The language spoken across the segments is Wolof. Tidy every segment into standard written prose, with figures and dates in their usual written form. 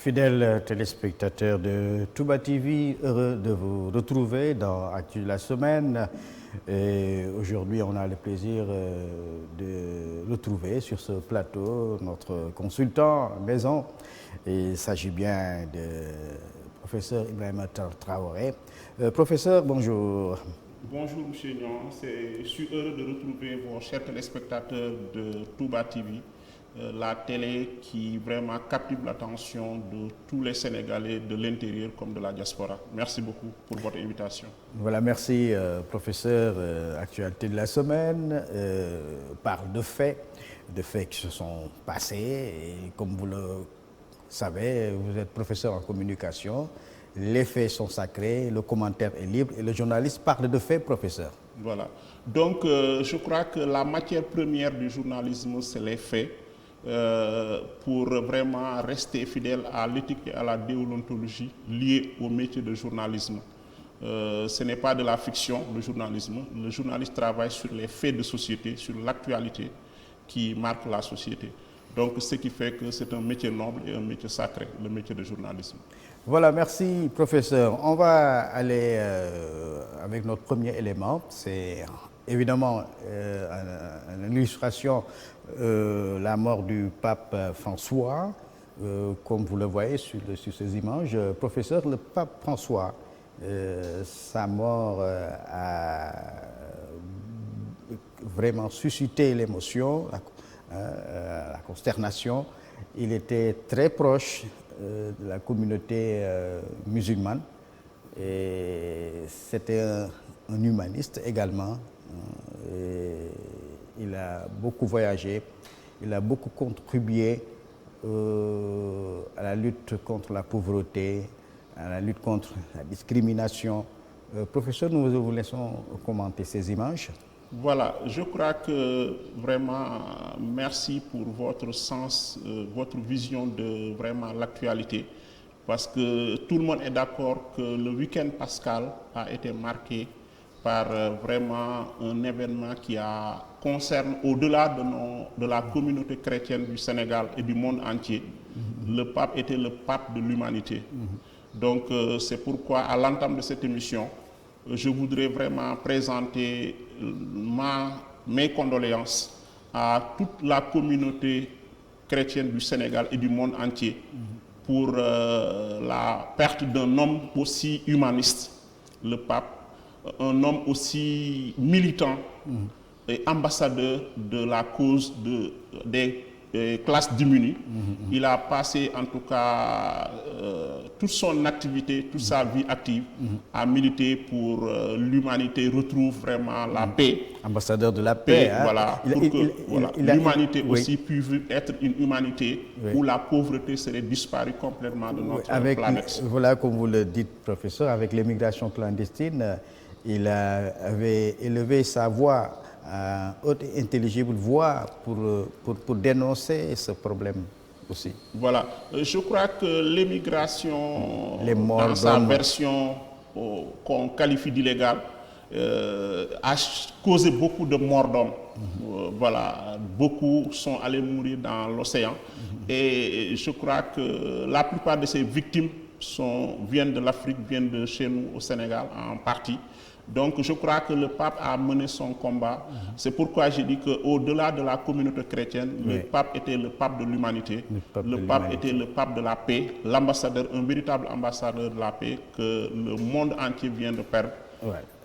Fidèles téléspectateurs de Touba TV, heureux de vous retrouver dans Actu de la semaine. Et aujourd'hui, on a le plaisir de retrouver sur ce plateau notre consultant maison. Il s'agit bien de professeur Ibrahima Traoré. Professeur, bonjour. Bonjour M. Nyon, je suis heureux de retrouver vos chers téléspectateurs de Touba TV, la télé qui vraiment captive l'attention de tous les Sénégalais de l'intérieur comme de la diaspora. Merci beaucoup pour votre invitation. Voilà, merci professeur. Actualité de la semaine parle de faits qui se sont passés et comme vous le savez, vous êtes professeur en communication. Les faits sont sacrés, le commentaire est libre et le journaliste parle de faits, professeur. Voilà. Donc, je crois que la matière première du journalisme, c'est les faits, pour vraiment rester fidèle à l'éthique et à la déontologie liée au métier de journalisme. Ce n'est pas de la fiction, le journalisme. Le journaliste travaille sur les faits de société, sur l'actualité qui marque la société. Donc, ce qui fait que c'est un métier noble et un métier sacré, le métier de journalisme. Voilà, merci professeur. On va aller avec notre premier élément. C'est évidemment une illustration, la mort du pape François, comme vous le voyez sur ces images. Professeur, le pape François, sa mort a vraiment suscité l'émotion, la consternation. Il était très proche de la communauté musulmane et c'était un humaniste également. Il a beaucoup voyagé, il a beaucoup contribué à la lutte contre la pauvreté, à la lutte contre la discrimination. Professeur, nous vous laissons commenter ces images. Voilà, je crois que vraiment, merci pour votre sens, votre vision de vraiment l'actualité, parce que tout le monde est d'accord que le week-end pascal a été marqué par vraiment un événement qui concerne au-delà de la communauté chrétienne du Sénégal et du monde entier. Le pape était le pape de l'humanité. Donc c'est pourquoi à l'entame de cette émission, je voudrais vraiment présenter mes condoléances à toute la communauté chrétienne du Sénégal et du monde entier pour la perte d'un homme aussi humaniste, le pape, un homme aussi militant et ambassadeur de la cause des classes démunies. Il a passé en tout cas toute son activité, toute sa vie active à militer pour l'humanité retrouve vraiment la paix. Ambassadeur de la paix. Hein? Voilà, pour que l'humanité aussi puisse être une humanité où la pauvreté serait disparue complètement de notre planète. Voilà, comme vous le dites, professeur, avec l'immigration clandestine, il avait élevé sa voix, haute et intelligible voix pour dénoncer ce problème aussi. Voilà, je crois que l'émigration, dans sa version qu'on qualifie d'illégale, a causé beaucoup de morts d'hommes. Voilà, beaucoup sont allés mourir dans l'océan. Et je crois que la plupart de ces victimes viennent de l'Afrique, viennent de chez nous au Sénégal en partie. Donc je crois que le pape a mené son combat. C'est pourquoi j'ai dit qu'au-delà de la communauté chrétienne, le pape était le pape de l'humanité. Le pape était le pape de la paix, l'ambassadeur, un véritable ambassadeur de la paix que le monde entier vient de perdre.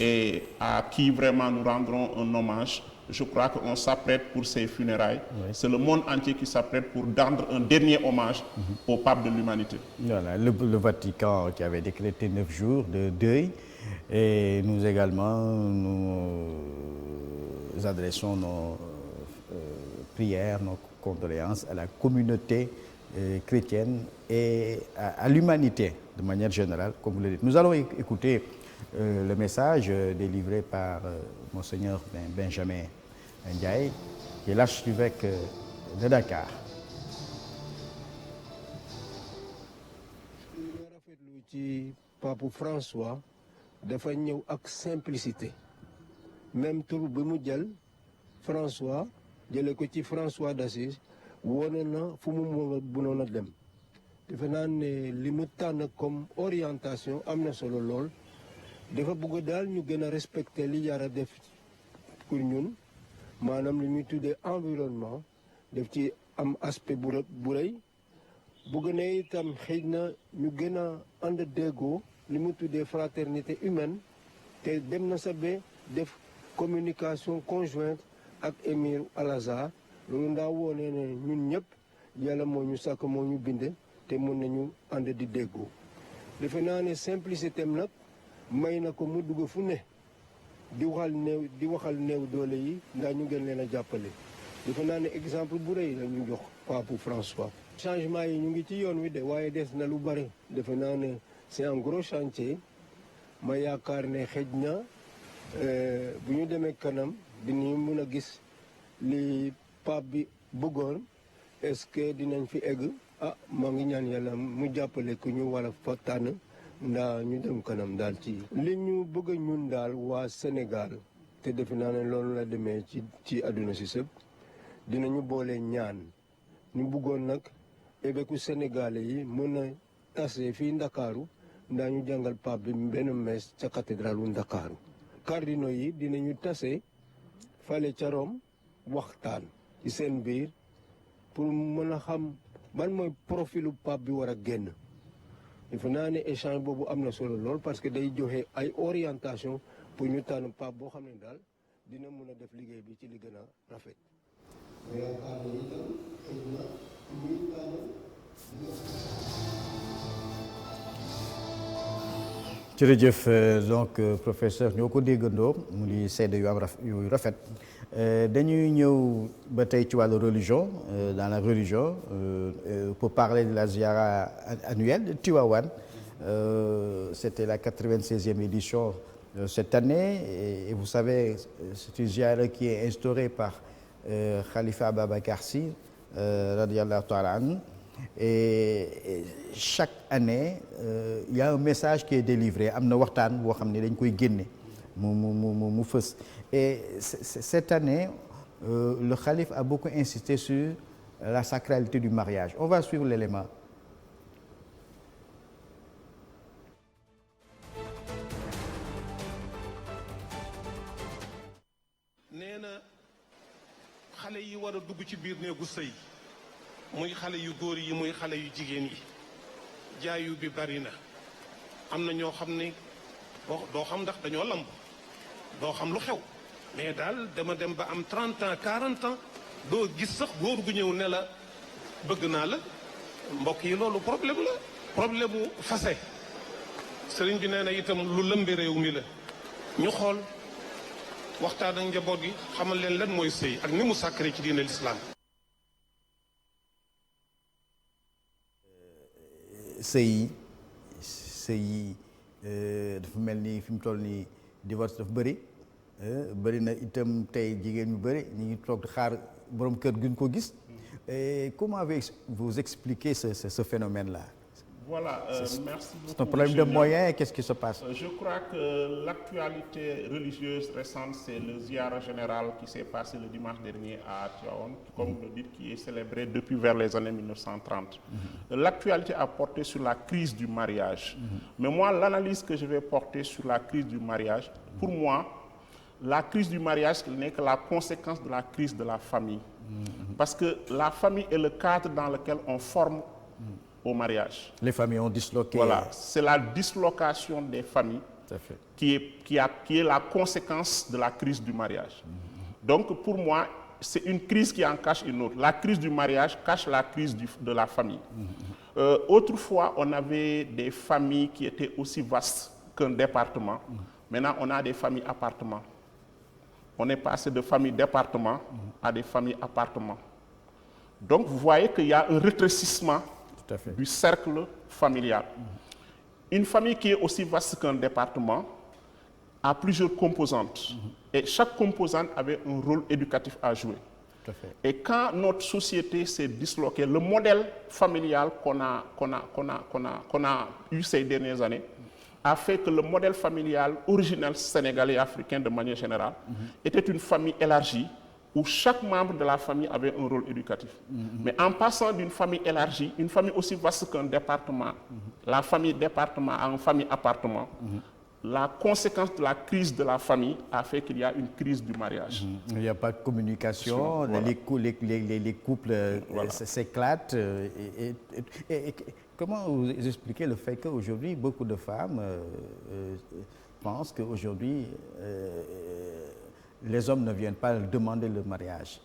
Et à qui vraiment nous rendrons un hommage. Je crois qu'on s'apprête pour ces funérailles. C'est le monde entier qui s'apprête pour rendre un dernier hommage au pape de l'humanité. Voilà, le Vatican qui avait décrété 9 jours de deuil. Et nous également, nous adressons nos prières, nos condoléances à la communauté chrétienne et à l'humanité de manière générale, comme vous le dites. Nous allons écouter le message délivré par Monseigneur Benjamin Ndiaye, qui est l'archevêque de Dakar. Pape François dafa ñëw ak simplicité même tur bi mu jël François jële ko ci François d'Assise wone na fu mu mënoon a dem defe naa ne li mu tànn comme orientation am na solo lool dafa bëgg daal ñu gën a respecter li yara def pour ñun maanaam li ñuy tuddee environnement def ci am aspect bu rëy bëgg na itam xëy na ñu gën a ànd déggoo li mu tuddee fraternité humaine te dem na sa ba def communication conjointe ak émir Al-Azhar loolu ndaa woone ne ñun ñëpp yàlla moo ñu sàkk moo ñu bind te mën nañu ànd di déggoo defe naa ne simplicité am nag may na ko mu dugg fu ne di waxal néew doole yi ndax ñu gën leen a jàppale defe naa ne exemple bu rëy la ñu jox Pape François. changement yi ñu ngi ci yoon wi de waaye des na lu bari defe naa ne c'est un gros chantier ma yaakaar ne xëj na bu ñu demee kanam dinañu mën a gis li Pape bi bëggoon est-ce que dinañ fi egg maa ngi ñaan yàlla mu jàppale ku ñu war a fa tànn ndaa ñu dem kanam daal ci li ñu bëgg ñun daal waa Sénégal te defe naa ne loolu la demee ci àdduna si sëpp dinañu boole ñaan ñu bëggoon nag évêque sénégalais yi mën a tase fii Ndakaaru ndaa ñu jàngal Pape bi benn messe ca cathédrale wu Ndakaaru cardinaux yi dinañu tase fale ca Rome waxtaan ci seen biir pour mën a xam ban mooy profilu Pape bi war a génn defe naa ne échange boobu am na solo lool parce que day joxe ay orientation pour ñu tànn Pape boo xam ne daal dina mën a def liggéey bi ci li gën a rafet. jërëjëf donc professeur ñoo ko déggandoo mu di seede yu am yu rafet dañuy ñëw ba tey ci wàllu religion dans la religion pour parler de la ziara annuelle de Tivaouane c'était la 96e édition cette année et vous savez c'est une ziara qui est instaurée par Khalifa Ababacar Sy radiyallahu ta'ala anhu. Et chaque année il y a un message qui est délivré am na waxtaan boo xam ne dañ koy génne mu fës et cette année le khalife a beaucoup insisté sur la sacralité du mariage. On va suivre l'élément. nee na xale yi war a dugg ci biir néegu sëy muy xale yu góor yi muy xale yu jigéen yi jaayu bi bari na am na ñoo xam ne doo xam ndax dañoo lamb doo xam lu xew mais daal dama dem ba am 30 ans 40 ans doo gis sax góor gu ñëw ne la bëgg naa la mbokk yi loolu problème la problème mu fase sëriñ bi nee na itam lu lëmbi réew mi la ñu xool waxtaan ak njaboot gi xamal leen lan mooy sëy ak ni mu sacré ci diine l'islam. sëy yi dafa mel ni fi mu toll nii divorce dafa bëri na itam tey jigéen ñu bëri ñu ngi toog di xaar borom kër gi ñu ko gis. Comment vous expliquez ce phénomène-là? Voilà, merci beaucoup. C'est un problème de moyens, qu'est-ce qui se passe? Je crois que l'actualité religieuse récente, c'est le ziara général qui s'est passé le dimanche dernier à Tivaouane, comme le dit, qui est célébré depuis vers les années 1930. L'actualité a porté sur la crise du mariage. Mais moi, l'analyse que je vais porter sur la crise du mariage, pour moi, la crise du mariage n'est que la conséquence de la crise de la famille. Parce que la famille est le cadre dans lequel on forme au mariage. Les familles ont disloqué. Voilà, c'est la dislocation des familles qui est la conséquence de la crise du mariage. Donc pour moi, c'est une crise qui en cache une autre. La crise du mariage cache la crise de la famille. Autrefois, on avait des familles qui étaient aussi vastes qu'un département. Maintenant, on a des familles appartements. On est passé de familles départements à des familles appartements. Donc vous voyez qu'il y a un rétrécissement du cercle familial. Une famille qui est aussi vaste qu'un département a plusieurs composantes. Et chaque composante avait un rôle éducatif à jouer. Et quand notre société s'est disloquée, le modèle familial qu'on a eu ces dernières années a fait que le modèle familial originel sénégalais et africain de manière générale était une famille élargie où chaque membre de la famille avait un rôle éducatif. Mais en passant d'une famille élargie, une famille aussi vaste qu'un département, la famille département à une famille appartement, la conséquence de la crise de la famille a fait qu'il y a une crise du mariage. Il n'y a pas de communication, Voilà. les couples Voilà. s'éclatent. Et comment vous expliquez le fait qu'aujourd'hui, beaucoup de femmes pensent qu'aujourd'hui, les hommes ne viennent pas demander le mariage?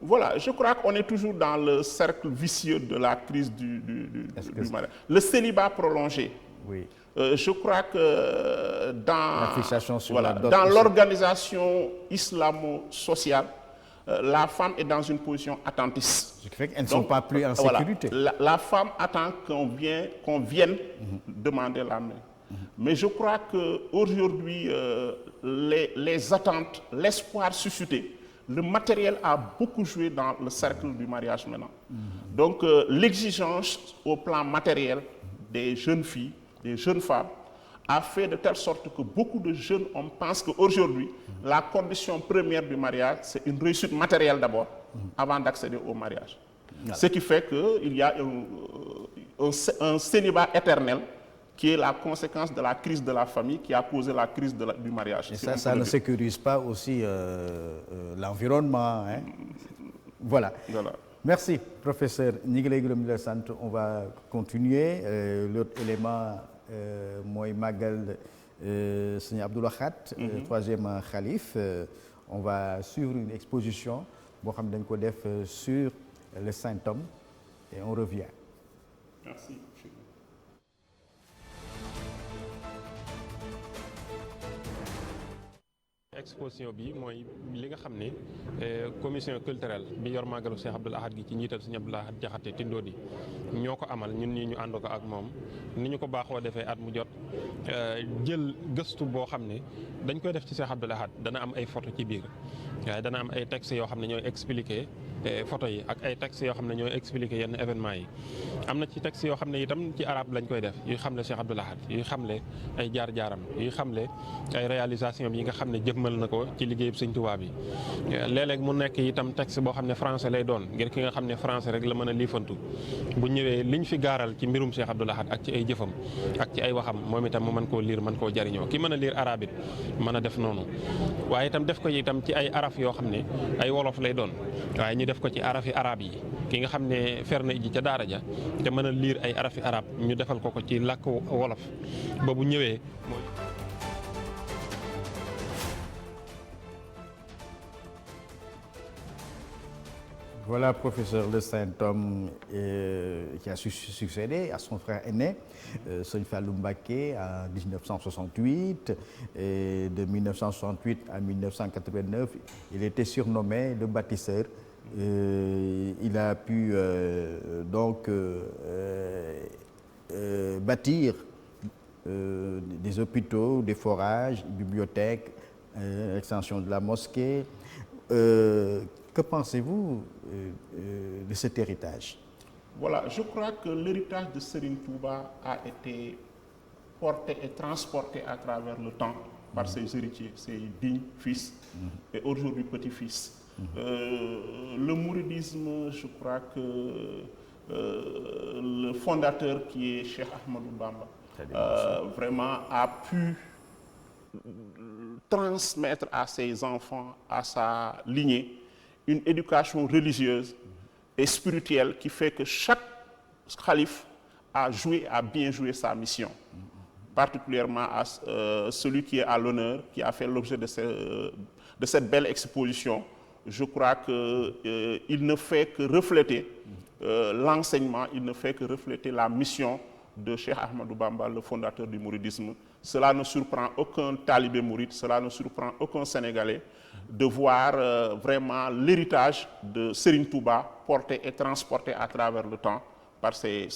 Voilà, je crois qu'on est toujours dans le cercle vicieux de la crise du mariage. Le célibat prolongé. Oui. Je crois que La fixation sur la dot dans aussi. l'organisation islamo-sociale, la femme est dans une position attentiste. Ce qui fait qu'elles ne sont pas plus en sécurité. La femme attend qu'on vienne demander la main. Mais je crois qu'aujourd'hui, les attentes, l'espoir suscité, le matériel a beaucoup joué dans le cercle du mariage maintenant. Donc l'exigence au plan matériel des jeunes filles, des jeunes femmes, a fait de telle sorte que beaucoup de jeunes hommes pensent qu'aujourd'hui, la condition première du mariage, c'est une réussite matérielle d'abord, avant d'accéder au mariage. Ce qui fait qu'il y a un célibat éternel qui est la conséquence de la crise de la famille qui a causé la crise du mariage. Et ça ne sécurise pas aussi l'environnement. Hein? Voilà. Merci, professeur Nigel Gromila Sant. On va continuer. L'autre élément, moi, Magal, Seigneur Abdoul Ahad, troisième calife. On va suivre une exposition sur le Saint-Homme et on revient. Merci. exposition bi mooy li nga xam ne commission culturelle bi yor màggalu Cheikh Abdoul Ahad gi ci njiital Sëñ Abdoul Ahad Jaxate Tindodi ñoo ko amal ñun ñii ñu ànd ko ak moom ni ñu ko baaxoo defee at mu jot jël gëstu boo xam ne dañ koy def ci Cheikh Abdoul Ahad dana am ay photo ci biir waaye dana am ay textes yoo xam ne ñooy expliquer photo yi ak ay textes yoo xam ne ñooy expliquer yenn événement yi am na ci textes yoo xam ne itam ci arabe lañ koy def yuy xamle Cheikh Abdoul Ahad yuy xamle ay jaar-jaaram yuy xamle ay réalisation yi nga xam ne jëmmal na ko ci liggéeyub Sëñ Tuubaa bi léeg-léeg mu nekk itam texte boo xam ne français lay doon ngir ki nga xam ne français rek la mën a liifantu bu ñëwee liñ fi gaaral ci mbirum Cheikh Abdoul Ahad ak ci ay jëfam ak ci ay waxam moom itam mu mën koo liir mën koo jariñoo ki mën a liir arabe it mën a def noonu waaye itam def ko itam ci ay araf yoo xam ne ay wolof lay doon waaye ñu def ko ci arafi arab yi ki nga xam ne fer na ji ca daara ja te mën a liir ay arafi arab ñu defal ko ci làkk wolof ba bu ñëwee mooy Voilà, professeur Le Saint-Homme qui a succédé à son frère aîné, Sëñ Fallou Mbacké, en 1968. Et de 1968 à 1989, il était surnommé le bâtisseur. Il a pu bâtir des hôpitaux, des forages, bibliothèques, extension de la mosquée. Que pensez-vous de cet héritage? Voilà, je crois que l'héritage de Serigne Touba a été porté et transporté à travers le temps par ses héritiers, ses dignes fils et aujourd'hui petits-fils. Le mouridisme, je crois que le fondateur qui est Cheikh Ahmadou Bamba vraiment a pu transmettre à ses enfants, à sa lignée, une éducation religieuse et spirituelle qui fait que chaque calife a bien joué sa mission. Particulièrement à celui qui est à l'honneur, qui a fait l'objet de cette belle exposition. Je crois qu'il ne fait que refléter l'enseignement, il ne fait que refléter la mission de Cheikh Ahmadou Bamba, le fondateur du mouridisme. Cela ne surprend aucun talibé mouride, cela ne surprend aucun Sénégalais de voir vraiment l'héritage de Serigne Touba porté et transporté à travers le temps par ses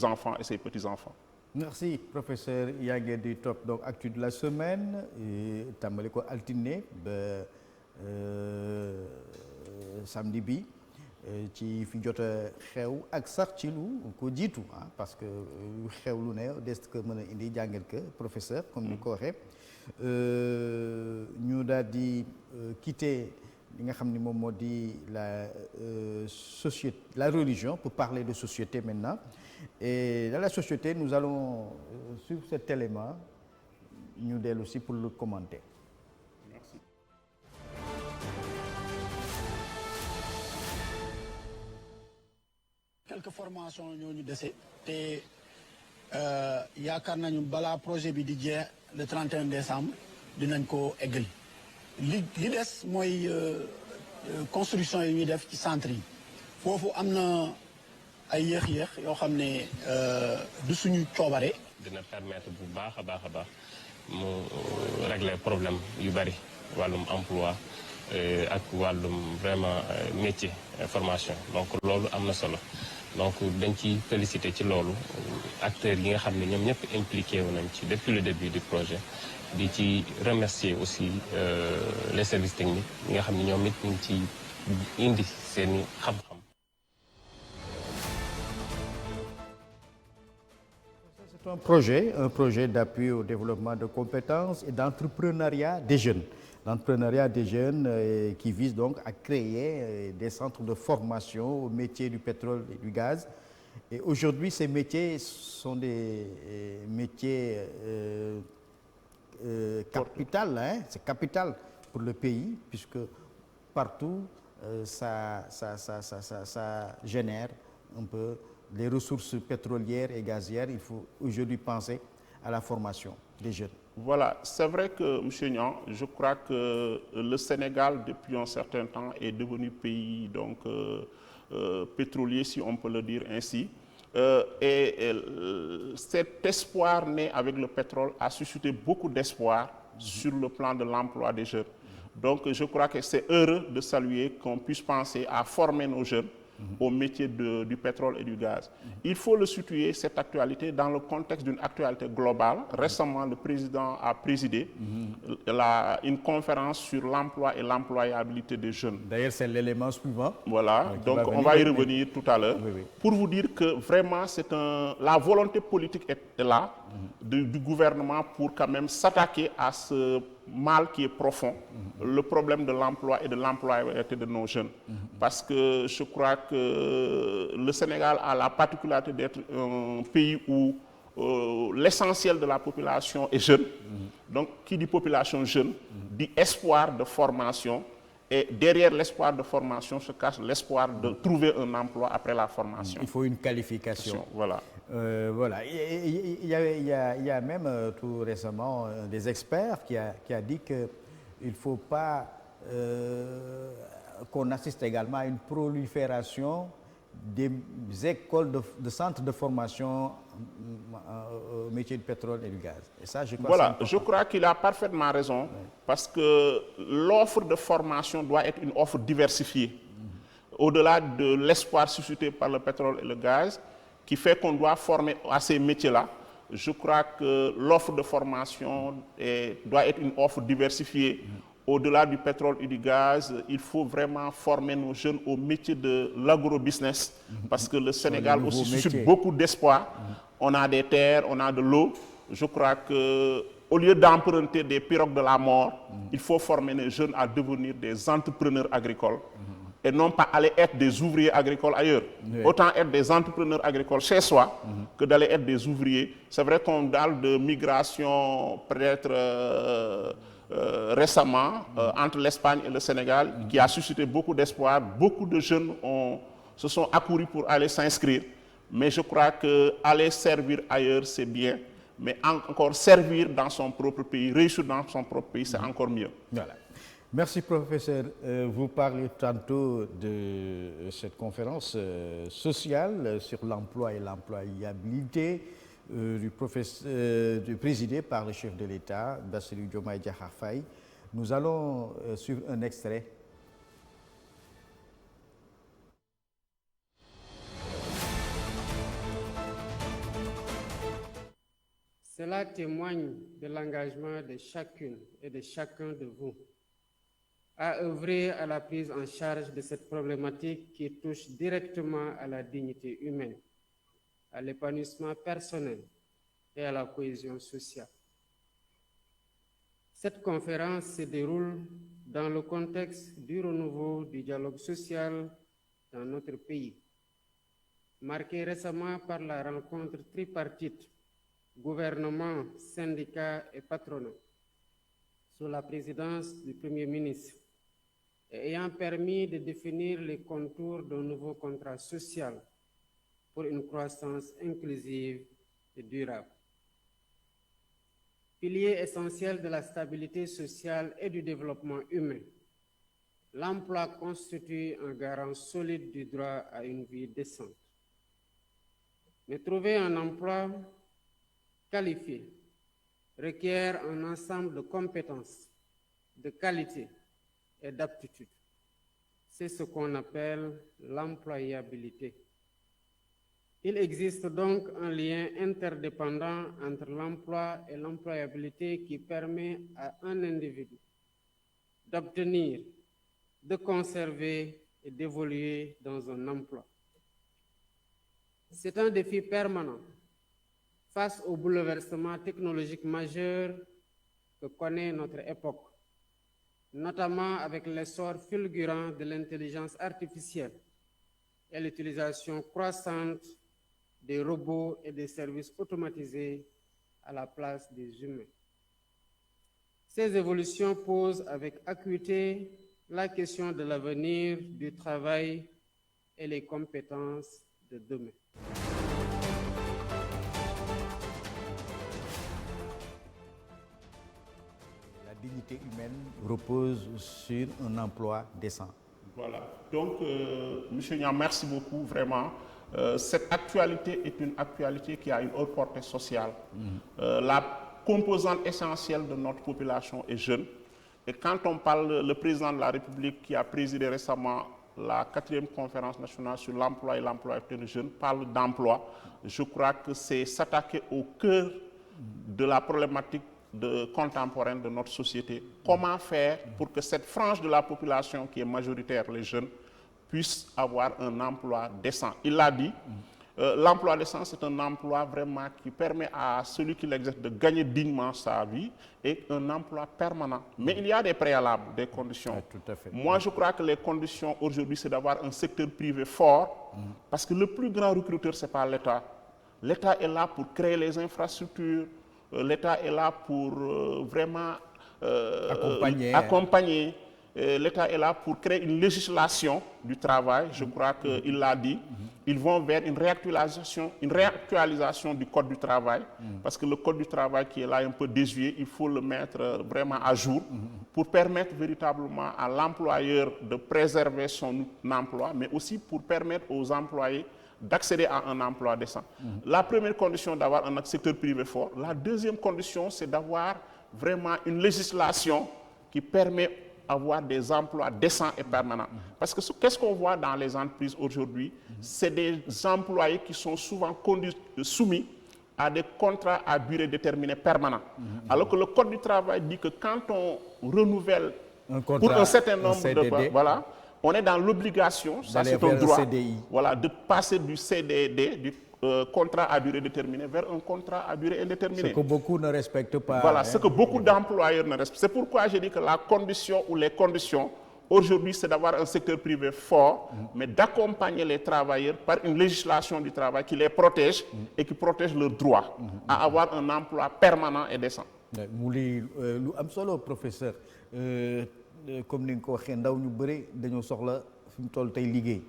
enfants et ses petits-enfants. Merci, professeur. yaa ngi di topp donc actu de la semaine tàmbali ko altine ba samedi bi ci fi jot a xew ak sax ci lu ko jiitu parce que lu xew lu ne des ko mën a indi jàngal ko professeur comme ni ko waxee ñu daal di quitter li nga xam ni moom moo di société, la religion, pour parler de société maintenant. Et dans la société, nous allons sur cet élément ñu dellu aussi pour le commenter. Merci. Quelques formations ñoo ñu dese te yaakaar nañu balaa projet bi di jeex le 31 décembre dinañ ko eggali li des mooy construction yi ñuy def ci centre yi foofu am na ay yéex-yéex yoo xam ne du suñu coobare. dina permettre bu baax a baax mu régler problème yu bari wàllum emploi ak wàllum vraiment métier formation donc loolu am na solo donc dañ ci féliciter ci loolu acteurs yi nga xam ne ñoom ñëpp impliqué wu nañ ci depuis le début du projet di ci remercier aussi les services techniques yi nga xam ne ñoom it ñu ngi ci indi seeni xam-xam. C'est un projet d'appui au développement de compétences et d'entrepreneuriat des jeunes. L'entrepreneuriat des jeunes qui vise donc à créer des centres de formation au métier du pétrole et du gaz. Et aujourd'hui, ces métiers sont des métiers capital, hein? C'est capital pour le pays, puisque partout, ça génère un peu les ressources pétrolières et gazières. Il faut aujourd'hui penser à la formation des jeunes. Voilà, c'est vrai que, M. Niang, je crois que le Sénégal, depuis un certain temps, est devenu pays donc, pétrolier, si on peut le dire ainsi. Cet espoir né avec le pétrole a suscité beaucoup d'espoir sur le plan de l'emploi des jeunes. Donc, je crois que c'est heureux de saluer qu'on puisse penser à former nos jeunes au métier du pétrole et du gaz. Il faut le situer, cette actualité, dans le contexte d'une actualité globale. Récemment, le président a présidé une conférence sur l'emploi et l'employabilité des jeunes. D'ailleurs, c'est l'élément suivant. Voilà, donc on va y revenir tout à l'heure. Oui. Pour vous dire que vraiment, la volonté politique est là, du gouvernement, pour quand même s'attaquer à ce mal qui est profond, le problème de l'emploi et de l'employabilité de nos jeunes. Parce que je crois que le Sénégal a la particularité d'être un pays où l'essentiel de la population est jeune. Donc, qui dit population jeune, dit espoir de formation. Et derrière l'espoir de formation se cache l'espoir de trouver un emploi après la formation. Il faut une qualification. Voilà. Voilà. Il y a même tout récemment des experts qui a dit qu'il ne faut pas qu'on assiste également à une prolifération des écoles de centres de formation au métier du pétrole et du gaz. Et ça, je crois qu'il a parfaitement raison, oui. Parce que l'offre de formation doit être une offre diversifiée. Au-delà de l'espoir suscité par le pétrole et le gaz, qui fait qu'on doit former à ces métiers-là, je crois que l'offre de formation doit être une offre diversifiée. Au-delà du pétrole et du gaz, il faut vraiment former nos jeunes au métier de l'agrobusiness, parce que le Sénégal aussi suscite beaucoup d'espoir. On a des terres, on a de l'eau. Je crois qu'au lieu d'emprunter des pirogues de la mort, il faut former les jeunes à devenir des entrepreneurs agricoles et non pas aller être des ouvriers agricoles ailleurs. Oui. Autant être des entrepreneurs agricoles chez soi que d'aller être des ouvriers. C'est vrai qu'on parle de migration peut-être récemment entre l'Espagne et le Sénégal qui a suscité beaucoup d'espoir. Beaucoup de jeunes se sont accourus pour aller s'inscrire. Mais je crois qu'aller servir ailleurs, c'est bien. Mais encore servir dans son propre pays, réussir dans son propre pays, c'est encore mieux. Voilà. Merci, professeur. Vous parlez tantôt de cette conférence sociale sur l'emploi et l'employabilité présidée par le chef de l'État, Bassirou Diomaye Diakhar Faye. Nous allons suivre un extrait. Cela témoigne de l'engagement de chacune et de chacun de vous à œuvrer à la prise en charge de cette problématique qui touche directement à la dignité humaine, à l'épanouissement personnel et à la cohésion sociale. Cette conférence se déroule dans le contexte du renouveau du dialogue social dans notre pays, marqué récemment par la rencontre tripartite gouvernement, syndicats et patronat sous la présidence du Premier ministre et ayant permis de définir les contours d'un nouveau contrat social pour une croissance inclusive et durable. Pilier essentiel de la stabilité sociale et du développement humain, l'emploi constitue un garant solide du droit à une vie décente. Mais trouver un emploi qualifié requiert un ensemble de compétences, de qualités et d'aptitudes. C'est ce qu'on appelle l'employabilité. Il existe donc un lien interdépendant entre l'emploi et l'employabilité qui permet à un individu d'obtenir, de conserver et d'évoluer dans un emploi. C'est un défi permanent face aux bouleversements technologiques majeurs que connaît notre époque, notamment avec l'essor fulgurant de l'intelligence artificielle et l'utilisation croissante des robots et des services automatisés à la place des humains. Ces évolutions posent avec acuité la question de l'avenir du travail et les compétences de demain. La dignité humaine repose sur un emploi décent. Voilà. Donc, M. Niang, merci beaucoup, vraiment. Cette actualité est une actualité qui a une haute portée sociale. La composante essentielle de notre population est jeune. Et quand on parle, le président de la République qui a présidé récemment la 4e conférence nationale sur l'emploi et l'employabilité des jeunes parle d'emploi. Je crois que c'est s'attaquer au cœur de la problématique contemporaine de notre société. Comment faire pour que cette frange de la population qui est majoritaire, les jeunes, puisse avoir un emploi décent. Il l'a dit, l'emploi décent, c'est un emploi vraiment qui permet à celui qui l'exerce de gagner dignement sa vie et un emploi permanent. Mais il y a des préalables, des conditions. Ouais, tout à fait. Moi, je crois que les conditions aujourd'hui, c'est d'avoir un secteur privé fort, parce que le plus grand recruteur, ce n'est pas l'État. L'État est là pour créer les infrastructures, l'État est là pour vraiment accompagner. L'État est là pour créer une législation du travail, je crois qu'il l'a dit. Ils vont vers une réactualisation du Code du travail, parce que le Code du travail qui est là un peu désuet, il faut le mettre vraiment à jour pour permettre véritablement à l'employeur de préserver son emploi, mais aussi pour permettre aux employés d'accéder à un emploi décent. La première condition, d'avoir un secteur privé fort. La deuxième condition, c'est d'avoir vraiment une législation qui permet avoir des emplois décents et permanents. Parce que qu'est-ce qu'on voit dans les entreprises aujourd'hui? C'est des employés qui sont souvent soumis à des contrats à durée déterminée permanents. Alors que le Code du travail dit que quand on renouvelle pour un certain nombre de... Voilà, on est dans l'obligation, ça c'est un droit, voilà, de passer du CDD, du contrat à durée déterminée, vers un contrat à durée indéterminée. Ce que beaucoup ne respectent pas. Voilà, ce que beaucoup d'employeurs ne respectent. C'est pourquoi je dis que la condition ou les conditions, aujourd'hui, c'est d'avoir un secteur privé fort, mais d'accompagner les travailleurs par une législation du travail qui les protège et qui protège leurs droits à avoir un emploi permanent et décent. Lu am solo professeur comme ni nga ko waxee ndaw ñu bëri dañoo soxla fi mu toll tey liggéey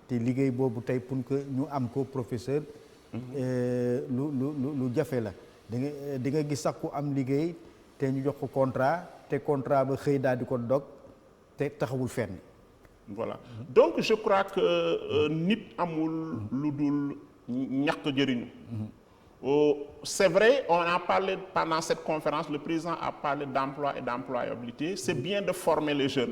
te liggéey boobu tey pour que ñu am ko professeur lu jafe la di nga gis sax ku am liggéey te ñu jox ko contrat te contrat ba xëy daal di ko dog te taxawul fenn. Voilà. Donc je crois que nit amul lu dul ñàkk jëriñu. C'est vrai, on a parlé pendant cette conférence, le président a parlé d'emploi et d'employabilité. C'est bien de former les jeunes.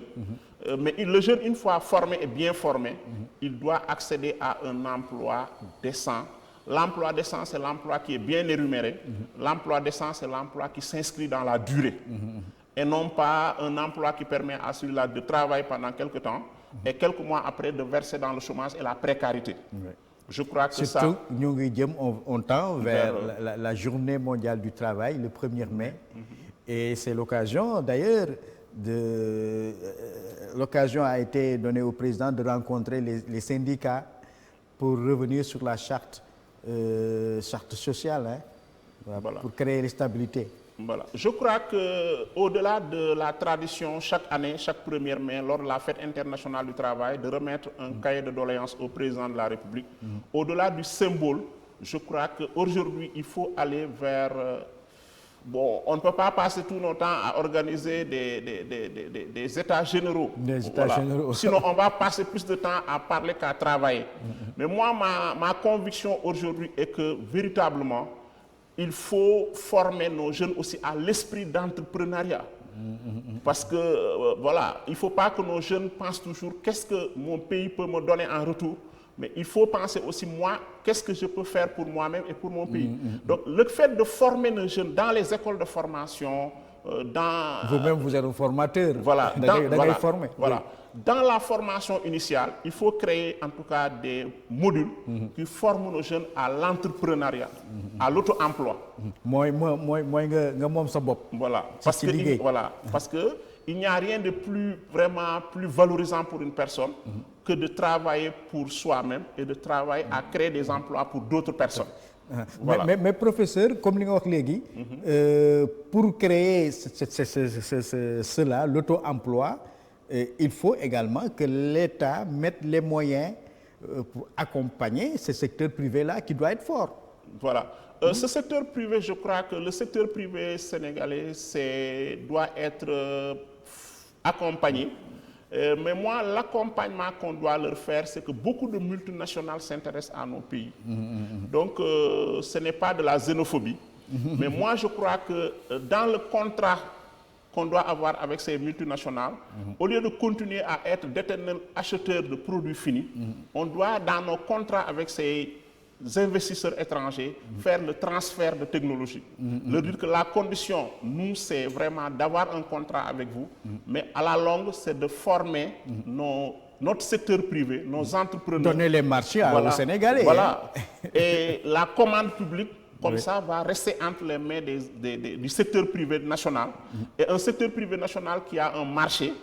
Mais le jeune, une fois formé et bien formé, il doit accéder à un emploi décent. L'emploi décent, c'est l'emploi qui est bien rémunéré. L'emploi décent, c'est l'emploi qui s'inscrit dans la durée. Et non pas un emploi qui permet à celui-là de travailler pendant quelques temps et quelques mois après de verser dans le chômage et la précarité. Je crois que surtout, on tend vers la journée mondiale du travail, le 1er mai. Et c'est l'occasion d'ailleurs l'occasion a été donnée au président de rencontrer les syndicats pour revenir sur la charte sociale, hein, Voilà. pour créer la stabilité. Voilà. Je crois qu'au-delà de la tradition, chaque année, chaque 1er mai, lors de la fête internationale du travail, de remettre un cahier de doléances au président de la République, au-delà du symbole, je crois qu'aujourd'hui, il faut aller vers... bon, on ne peut pas passer tout notre temps à organiser des états généraux. Des états généraux. Sinon, on va passer plus de temps à parler qu'à travailler. Mais moi, ma conviction aujourd'hui est que, véritablement, il faut former nos jeunes aussi à l'esprit d'entrepreneuriat. Parce que, voilà, il ne faut pas que nos jeunes pensent toujours qu'est-ce que mon pays peut me donner en retour, mais il faut penser aussi, moi, qu'est-ce que je peux faire pour moi-même et pour mon pays. Donc, le fait de former nos jeunes dans les écoles de formation, dans... Vous-même, vous êtes un formateur. Voilà, voilà. Dans la formation initiale, il faut créer en tout cas des modules qui forment nos jeunes à l'entrepreneuriat, à l'auto-emploi. Voilà, parce que il n'y a rien de plus valorisant pour une personne que de travailler pour soi-même et de travailler à créer des emplois pour d'autres personnes. Voilà. Mais professeur, comme nous l'avons dit, pour créer cela, l'auto-emploi, il faut également que l'État mette les moyens pour accompagner ce secteur privé-là qui doit être fort. Voilà. Ce secteur privé, je crois que le secteur privé sénégalais doit être accompagné. Mais moi, l'accompagnement qu'on doit leur faire, c'est que beaucoup de multinationales s'intéressent à nos pays. Donc, ce n'est pas de la xénophobie. Mais moi, je crois que dans le contrat qu'on doit avoir avec ces multinationales, au lieu de continuer à être d'éternels acheteurs de produits finis, on doit, dans nos contrats avec ces investisseurs étrangers, faire le transfert de technologie. Leur dire que la condition, nous, c'est vraiment d'avoir un contrat avec vous, mais à la longue, c'est de former notre secteur privé, nos entrepreneurs. Donner les marchés aux Sénégalais. Voilà. Et la commande publique, comme ça, va rester entre les mains du secteur privé national. Et un secteur privé national qui a un marché,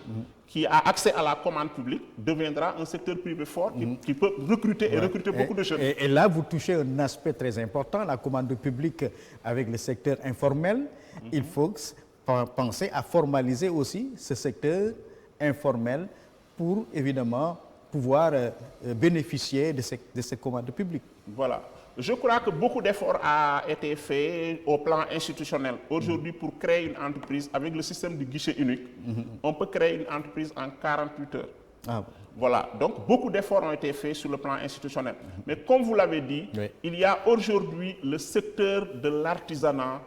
qui a accès à la commande publique, deviendra un secteur privé fort qui peut recruter et recruter beaucoup de jeunes. Et là, vous touchez un aspect très important, la commande publique avec le secteur informel. Il faut penser à formaliser aussi ce secteur informel pour, évidemment, pouvoir bénéficier de ces commandes publiques. Voilà. Je crois que beaucoup d'efforts ont été faits au plan institutionnel. Aujourd'hui, pour créer une entreprise avec le système du guichet unique, on peut créer une entreprise en 48 heures. Ah. Voilà. Donc, beaucoup d'efforts ont été faits sur le plan institutionnel. Mais comme vous l'avez dit, il y a aujourd'hui le secteur de l'artisanat,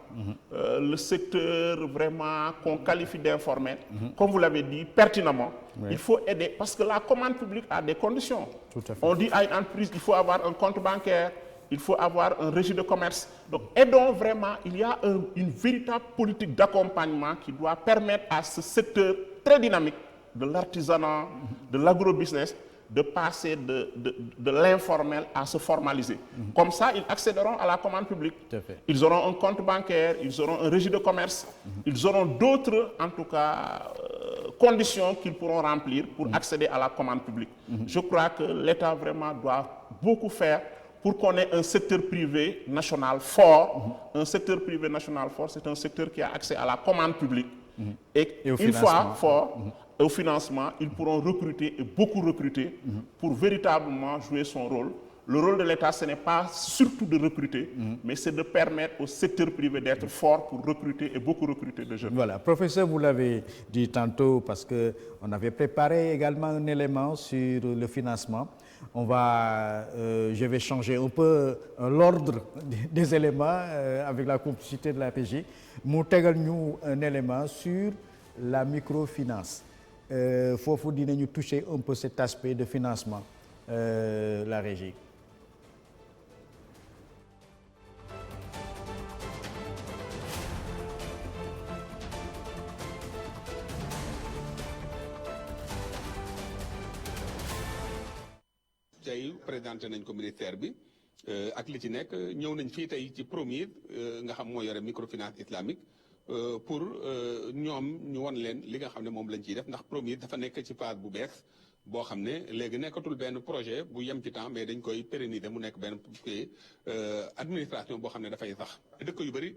le secteur vraiment qu'on qualifie d'informel. Comme vous l'avez dit pertinemment, il faut aider parce que la commande publique a des conditions. Tout à fait. On dit à une entreprise, il faut avoir un compte bancaire, il faut avoir un régime de commerce. Donc, aidons vraiment, il y a une véritable politique d'accompagnement qui doit permettre à ce secteur très dynamique de l'artisanat, de l'agrobusiness, de passer de l'informel à se formaliser. Comme ça, ils accéderont à la commande publique. Ils auront un compte bancaire, ils auront un régime de commerce, ils auront d'autres, en tout cas, conditions qu'ils pourront remplir pour accéder à la commande publique. Je crois que l'État vraiment doit beaucoup faire pour qu'on ait un secteur privé national fort. Un secteur privé national fort, c'est un secteur qui a accès à la commande publique. Et une fois fort, au financement, ils pourront recruter et beaucoup recruter pour véritablement jouer son rôle. Le rôle de l'État, ce n'est pas surtout de recruter, mais c'est de permettre au secteur privé d'être fort pour recruter et beaucoup recruter de jeunes. Voilà, professeur, vous l'avez dit tantôt parce qu'on avait préparé également un élément sur le financement. Je vais changer un peu l'ordre des éléments avec la complicité de la PJ. Nous avons un élément sur la microfinance. Il faut nous toucher un peu cet aspect de financement, la régie. tey présenté nañ ko ministère bi ak li ci nekk ñëw nañ fii tey ci PROMIR nga xam moo yore microfinance islamique pour ñoom ñu won leen li nga xam ne moom lañ ciy def ndax Promoville dafa nekk ci phase bu bees boo xam ne léegi nekkatul benn projet bu yem ci temps mais dañ koy pérenniser mu nekk benn administration boo xam ne dafay sax dëkk yu bëri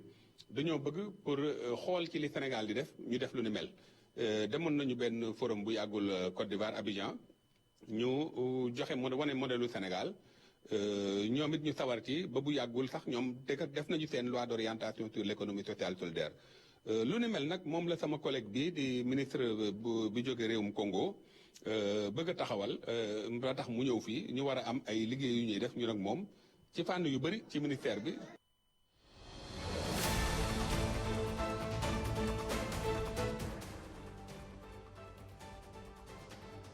dañoo bëgg pour xool ci li Sénégal di def ñu def lu ni mel demoon nañu benn forum bu yàggul Côte d'Ivoire Abidjan ñu joxe wane modèlu Sénégal ñoom it ñu sawar ci ba bu yàggul sax ñoom def nañu seen loi d'orientation sur l'économie sociale solidaire lu ni mel nag moom la sama collègue bi di ministre bi jóge réewum Congo bëgg a taxawal ba tax mu ñëw fii ñu war a am ay liggéey yu ñuy def ñu nag moom ci fànn yu bëri ci ministère bi.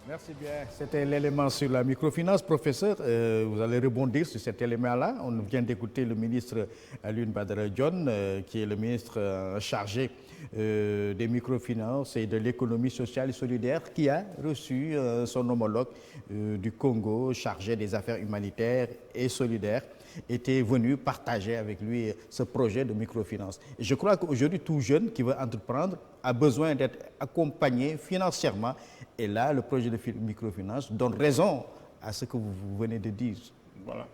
Merci bien. C'était l'élément sur la microfinance. Professeur, vous allez rebondir sur cet élément-là. On vient d'écouter le ministre Alioune Badara Dione, qui est le ministre chargé des microfinances et de l'économie sociale et solidaire, qui a reçu son homologue du Congo, chargé des affaires humanitaires et solidaires, était venu partager avec lui ce projet de microfinance. Et je crois qu'aujourd'hui, tout jeune qui veut entreprendre a besoin d'être accompagné financièrement. Et là, le projet de microfinance donne raison à ce que vous venez de dire. Voilà.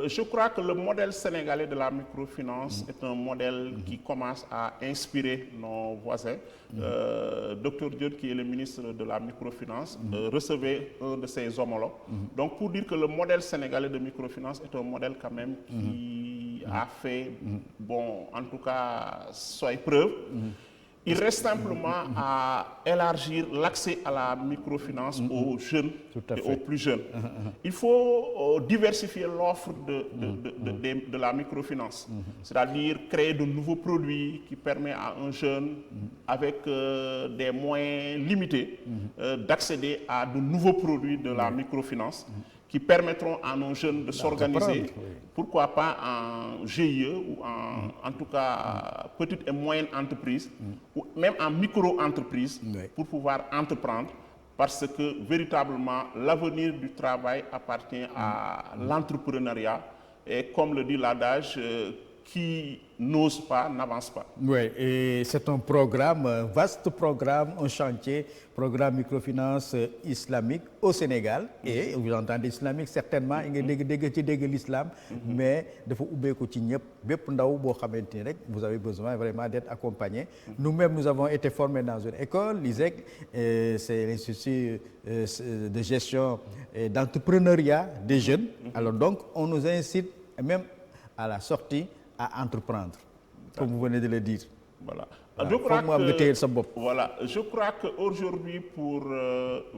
Je crois que le modèle sénégalais de la microfinance est un modèle qui commence à inspirer nos voisins. Dr Dione, qui est le ministre de la microfinance, recevait un de ses homologues. Donc pour dire que le modèle sénégalais de microfinance est un modèle quand même qui a fait, bon, en tout cas, soit preuve. Il reste simplement à élargir l'accès à la microfinance aux jeunes et aux plus jeunes. Il faut diversifier l'offre de la microfinance, c'est-à-dire créer de nouveaux produits qui permettent à un jeune, avec des moyens limités, d'accéder à de nouveaux produits de la microfinance qui permettront à nos jeunes de s'organiser, pourquoi pas en GIE ou en tout cas petite et moyenne entreprise, ou même en micro-entreprise, pour pouvoir entreprendre, parce que véritablement l'avenir du travail appartient à l'entrepreneuriat, et comme le dit l'adage, qui n'ose pas n'avance pas. Oui, et c'est un programme, un vaste programme, un chantier, programme microfinance islamique au Sénégal. Et vous entendez islamique, certainement, il y a l'islam, mais il faut vous avez besoin vraiment d'être accompagné. Nous-mêmes, nous avons été formés dans une école, l'ISEC, c'est l'Institut de gestion et d'entrepreneuriat des jeunes. Alors donc, on nous incite même à la sortie à entreprendre, comme vous venez de le dire. Voilà. Je crois qu'aujourd'hui, pour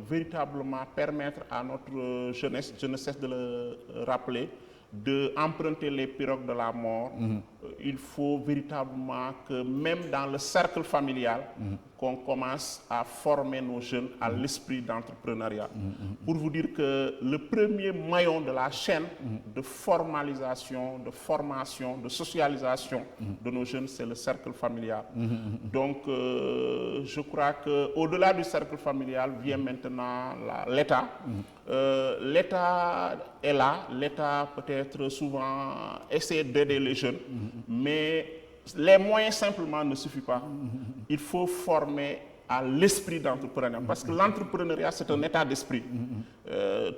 véritablement permettre à notre jeunesse, je ne cesse de le rappeler, d'emprunter les pirogues de la mort, il faut véritablement que même dans le cercle familial, qu'on commence à former nos jeunes à l'esprit d'entrepreneuriat. Pour vous dire que le premier maillon de la chaîne de formalisation, de formation, de socialisation de nos jeunes, c'est le cercle familial. Donc, je crois qu'au-delà du cercle familial vient maintenant l'État. L'État est là, l'État peut-être souvent essaie d'aider les jeunes, mais les moyens simplement ne suffisent pas. Il faut former à l'esprit d'entrepreneuriat, parce que l'entrepreneuriat, c'est un état d'esprit.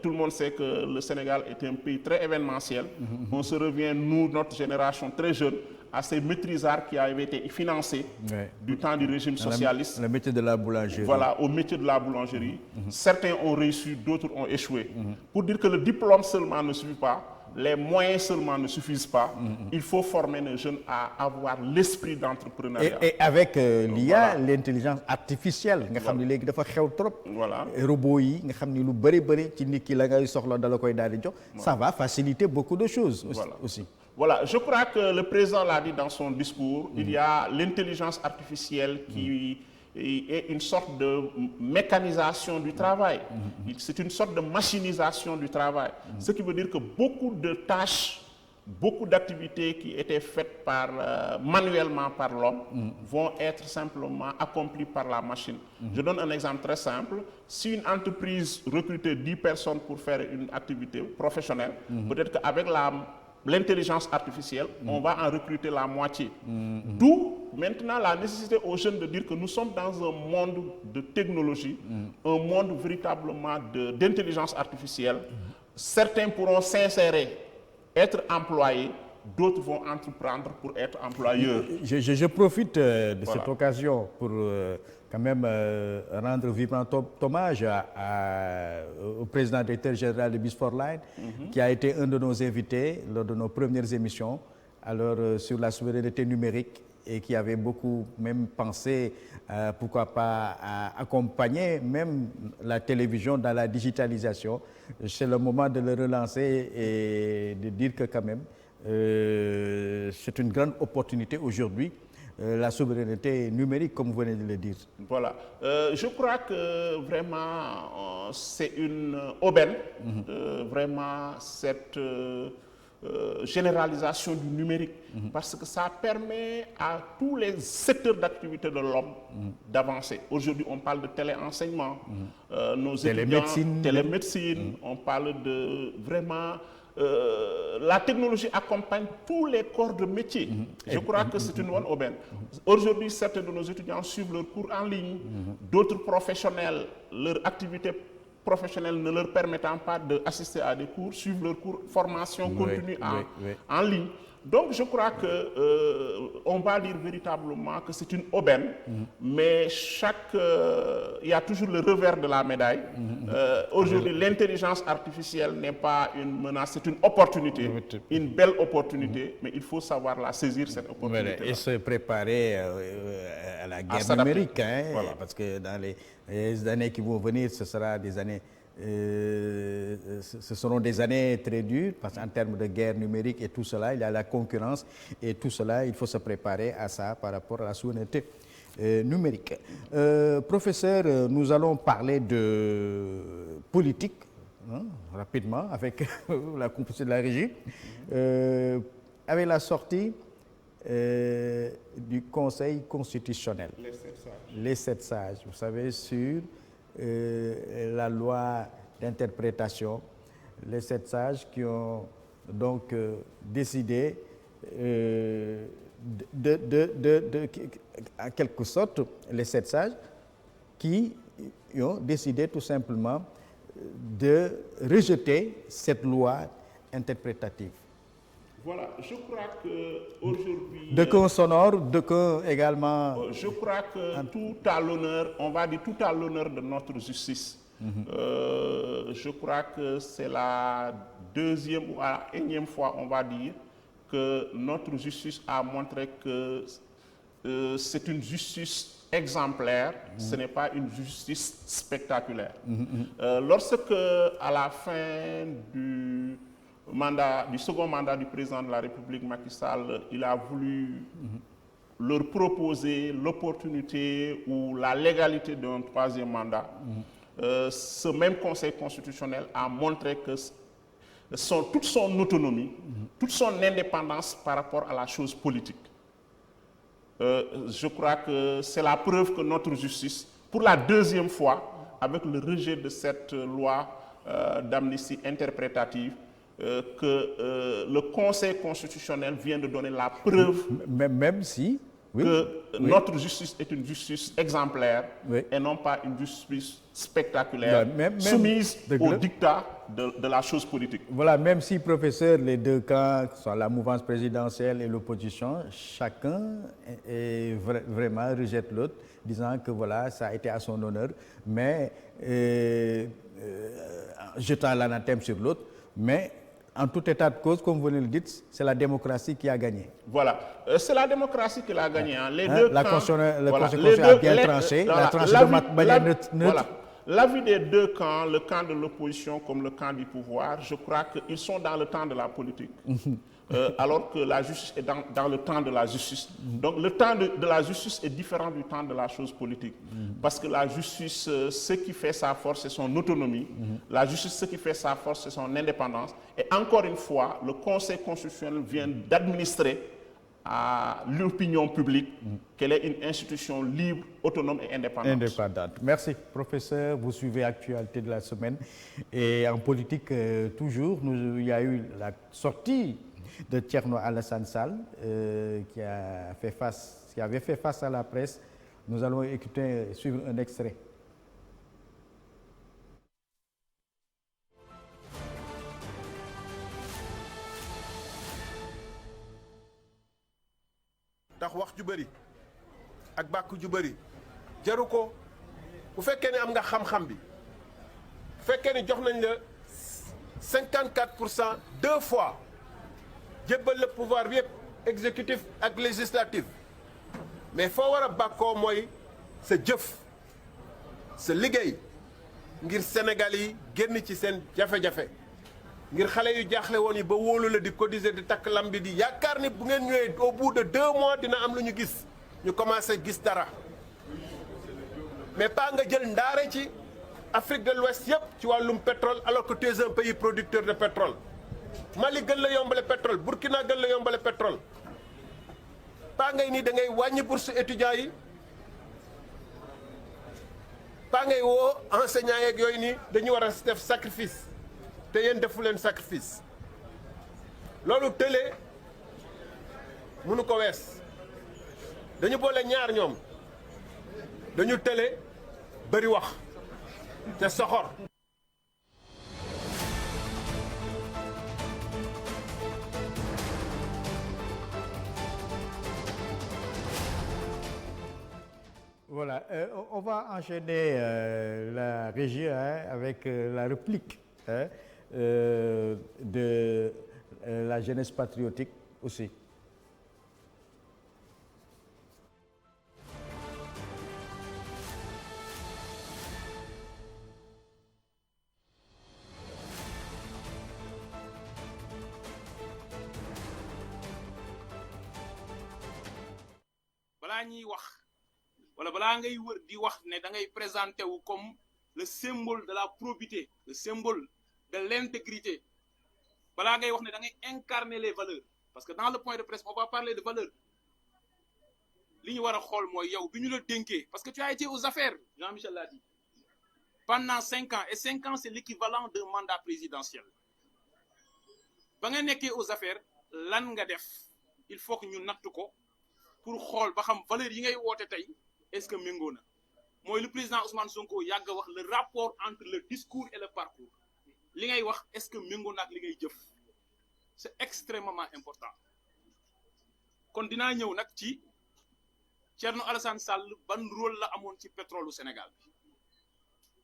Tout le monde sait que le Sénégal est un pays très événementiel. On se revient, nous, notre génération très jeune, à ces maîtrisards qui avaient été financés du temps du régime socialiste. Le métier de la boulangerie. Voilà, au métier de la boulangerie. Certains ont réussi, d'autres ont échoué. Pour dire que le diplôme seulement ne suffit pas, les moyens seulement ne suffisent pas. Il faut former les jeunes à avoir l'esprit d'entrepreneuriat. Et avec l'IA, l'intelligence artificielle, ça va faciliter beaucoup de choses aussi. Voilà, je crois que le président l'a dit dans son discours, il y a l'intelligence artificielle qui est une sorte de mécanisation du travail. C'est une sorte de machinisation du travail. Ce qui veut dire que beaucoup de tâches, beaucoup d'activités qui étaient faites manuellement par l'homme vont être simplement accomplies par la machine. Je donne un exemple très simple. Si une entreprise recrutait 10 personnes pour faire une activité professionnelle, peut-être qu'avec l'intelligence artificielle, on va en recruter la moitié. D'où maintenant la nécessité aux jeunes de dire que nous sommes dans un monde de technologie, un monde véritablement d'intelligence artificielle. Certains pourront s'insérer, être employés, d'autres vont entreprendre pour être employeurs. Je profite de cette occasion pour quand même rendre vibrant hommage au président directeur général de Biz for Line, qui a été un de nos invités lors de nos premières émissions, alors sur la souveraineté numérique, et qui avait beaucoup même pensé, pourquoi pas, à accompagner même la télévision dans la digitalisation. C'est le moment de le relancer et de dire que quand même, c'est une grande opportunité aujourd'hui, la souveraineté numérique, comme vous venez de le dire. Voilà. Je crois que vraiment, c'est une aubaine, vraiment, cette généralisation du numérique, parce que ça permet à tous les secteurs d'activité de l'homme d'avancer. Aujourd'hui, on parle de téléenseignement, nos étudiants, télémédecine, on parle de vraiment... la technologie accompagne tous les corps de métier. Je crois que c'est une bonne aubaine. Aujourd'hui, certains de nos étudiants suivent leurs cours en ligne, d'autres professionnels, leur activité professionnelle ne leur permettant pas d'assister à des cours, suivent leurs cours, formation continue en ligne. Donc je crois que on va dire véritablement que c'est une aubaine, mais il y a toujours le revers de la médaille. Aujourd'hui, l'intelligence artificielle n'est pas une menace, c'est une opportunité, une belle opportunité, mais il faut savoir la saisir, cette opportunité. Et se préparer à la guerre numérique, hein, parce que dans les années qui vont venir, ce sera des années... ce seront des années très dures, parce qu'en termes de guerre numérique et tout cela, il y a la concurrence, et tout cela, il faut se préparer à ça par rapport à la souveraineté numérique. Professeur, nous allons parler de politique, rapidement, avec la complicité de la régie, avec la sortie du Conseil constitutionnel. Les 7 sages, vous savez, sur la loi d'interprétation, les 7 sages qui ont donc décidé en quelque sorte, les 7 sages qui ont décidé tout simplement de rejeter cette loi interprétative. Voilà, je crois qu'aujourd'hui... De qu'un sonore, de qu'un également... Je crois que tout à l'honneur, on va dire tout à l'honneur de notre justice. Je crois que c'est la 2e ou la 1e fois, on va dire, que notre justice a montré que c'est une justice exemplaire, ce n'est pas une justice spectaculaire. Lorsque, à la fin du second mandat du président de la République, Macky Sall, il a voulu leur proposer l'opportunité ou la légalité d'un 3e mandat. Ce même Conseil constitutionnel a montré que toute son autonomie, toute son indépendance par rapport à la chose politique. Je crois que c'est la preuve que notre justice, pour la 2e fois, avec le rejet de cette loi d'amnistie interprétative, que le Conseil constitutionnel vient de donner la preuve même si notre justice est une justice exemplaire et non pas une justice spectaculaire, soumise au dictat de la chose politique. Voilà, même si, professeur, les 2 camps, soit la mouvance présidentielle et l'opposition, chacun vraiment rejette l'autre, disant que voilà, ça a été à son honneur, mais jetant l'anathème sur l'autre, mais en tout état de cause, comme vous le dites, c'est la démocratie qui a gagné. Voilà, c'est la démocratie qui a gagné. Les 2 camps, le Conseil a bien tranché, la tranché de manière neutre. Voilà. L'avis des 2 camps, le camp de l'opposition comme le camp du pouvoir, je crois qu'ils sont dans le temps de la politique. Alors que la justice est dans le temps de la justice. Donc le temps de la justice est différent du temps de la chose politique. Parce que la justice, ce qui fait sa force, c'est son autonomie. La justice, ce qui fait sa force, c'est son indépendance. Et encore une fois, le Conseil constitutionnel vient d'administrer à l'opinion publique qu'elle est une institution libre, autonome et indépendante. Merci, professeur. Vous suivez l'actualité de la semaine. Et en politique, toujours, il y a eu la sortie de Thierno Alassane Sall qui avait fait face à la presse. Nous allons écouter, suivre un extrait. ndax wax ju bëri ak bàkku ju bëri jaru ko bu fekkee ne am nga xam-xam bi bu fekkee ne jox nañ la 54% 2 fois jébbal le pouvoir bi yëpp exécutif ak législatif mais foo war a bàkkoo mooy sa jëf sa liggéey ngir Sénégal yi génn ci seen jafe-jafe ngir xale yu jaaxle woon yi ba wóolu la di cotiser di takk lam bi di yaakaar ni bu ngeen ñëwee au bout de 2 mois dina am lu ñu gis ñu commencé gis dara mais pas nga jël ndaare ci Afrique de l'Ouest yëpp ci wàllum pétrole alors que tu es un pays producteur de pétrole Mali gën la yombale pétrole Burkina gën la yombale pétrole pas ngay ni da ngay wàññi bourse étudiants yi pas ngay woo enseignants yeeg yooyu nii dañu war a def sacrifice te yéen defu leen sacrifice loolu tële mënu ko wees dañu boole ñaar ñoom dañu tële bëri wax te soxor. Voilà, on va enchaîner la régie avec la réplique de la jeunesse patriotique aussi. balaa ñuy wax wala balaa ngay wër di wax ne da ngay présenté wu comme le symbole de la probité, le symbole de l'intégrité. Balaa ngay wax ne da ngay incarner les valeurs parce que dans le point de presse on va parler de valeurs. Li ñu war a xool mooy yow bi ñu la dénkee parce que tu as été aux affaires, Jean-Michel l'a dit, pendant 5 ans et 5 ans c'est l'équivalent d'un mandat présidentiel. Ba nga nekkee aux affaires lan nga def il faut que ñu natt ko pour xool ba xam valeurs yi ngay woote tey est-ce que méngoo na mooy le président Ousmane Sonko yàgg a wax le rapport entre le discours et le parcours li ngay wax est-ce que méngoo na ak li ngay jëf c'est extrêmement important. Kon dinaa ñëw nag ci Thierno Alassane Sall ban rôle la amoon ci pétrole au Sénégal bi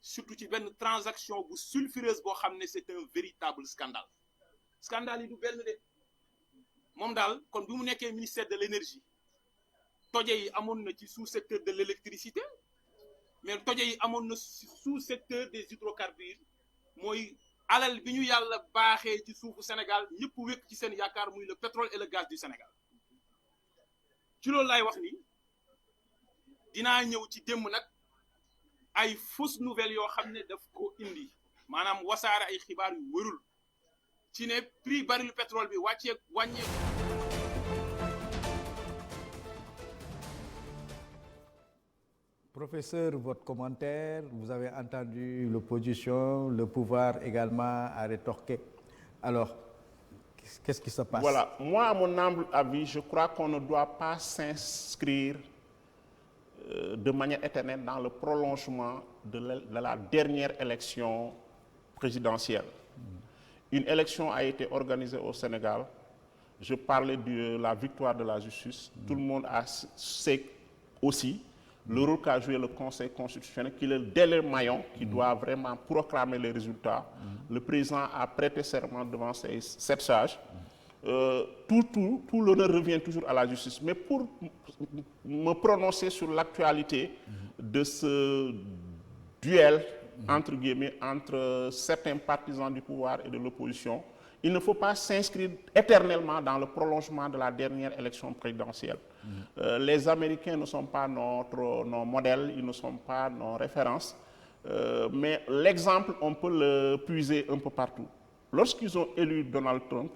surtout ci benn transaction bu sulfureuse boo xam ne c'est un véritable scandale. Scandale yi du benn de moom daal kon bi mu nekkee ministère de l'énergie toje yi amoon na ci sous-secteur de l'électricité mais toje yi amoon na sous-secteur des hydrocarbures mooy alal bi ñu yàlla baaxee ci suufu Sénégal ñëpp wékk ci seen yaakaar muy le pétrole et le gaz du Sénégal. Ci loolu laay wax ni dinaa ñëw ci démb nag ay fausses nouvelles yoo xam ne daf ko indi maanaam wasaare ay xibaar yu wërul ci ne prix baril pétrole bi wàññee. Professeur, votre commentaire, vous avez entendu l'opposition, le pouvoir également a rétorqué. Alors, qu'est-ce qui se passe? Voilà, moi à mon humble avis, je crois qu'on ne doit pas s'inscrire de manière éternelle dans le prolongement de la dernière élection présidentielle. Une élection a été organisée au Sénégal. Je parlais de la victoire de la justice. Tout le monde sait aussi le rôle qu'a joué le Conseil constitutionnel, qui est le dernier maillon qui doit vraiment proclamer les résultats. Le président a prêté serment devant cette charge. Tout l'honneur revient toujours à la justice. Mais pour me prononcer sur l'actualité de ce duel, entre guillemets, entre certains partisans du pouvoir et de l'opposition, il ne faut pas s'inscrire éternellement dans le prolongement de la dernière élection présidentielle. Les Américains ne sont pas nos modèles, ils ne sont pas nos références, mais l'exemple, on peut le puiser un peu partout. Lorsqu'ils ont élu Donald Trump,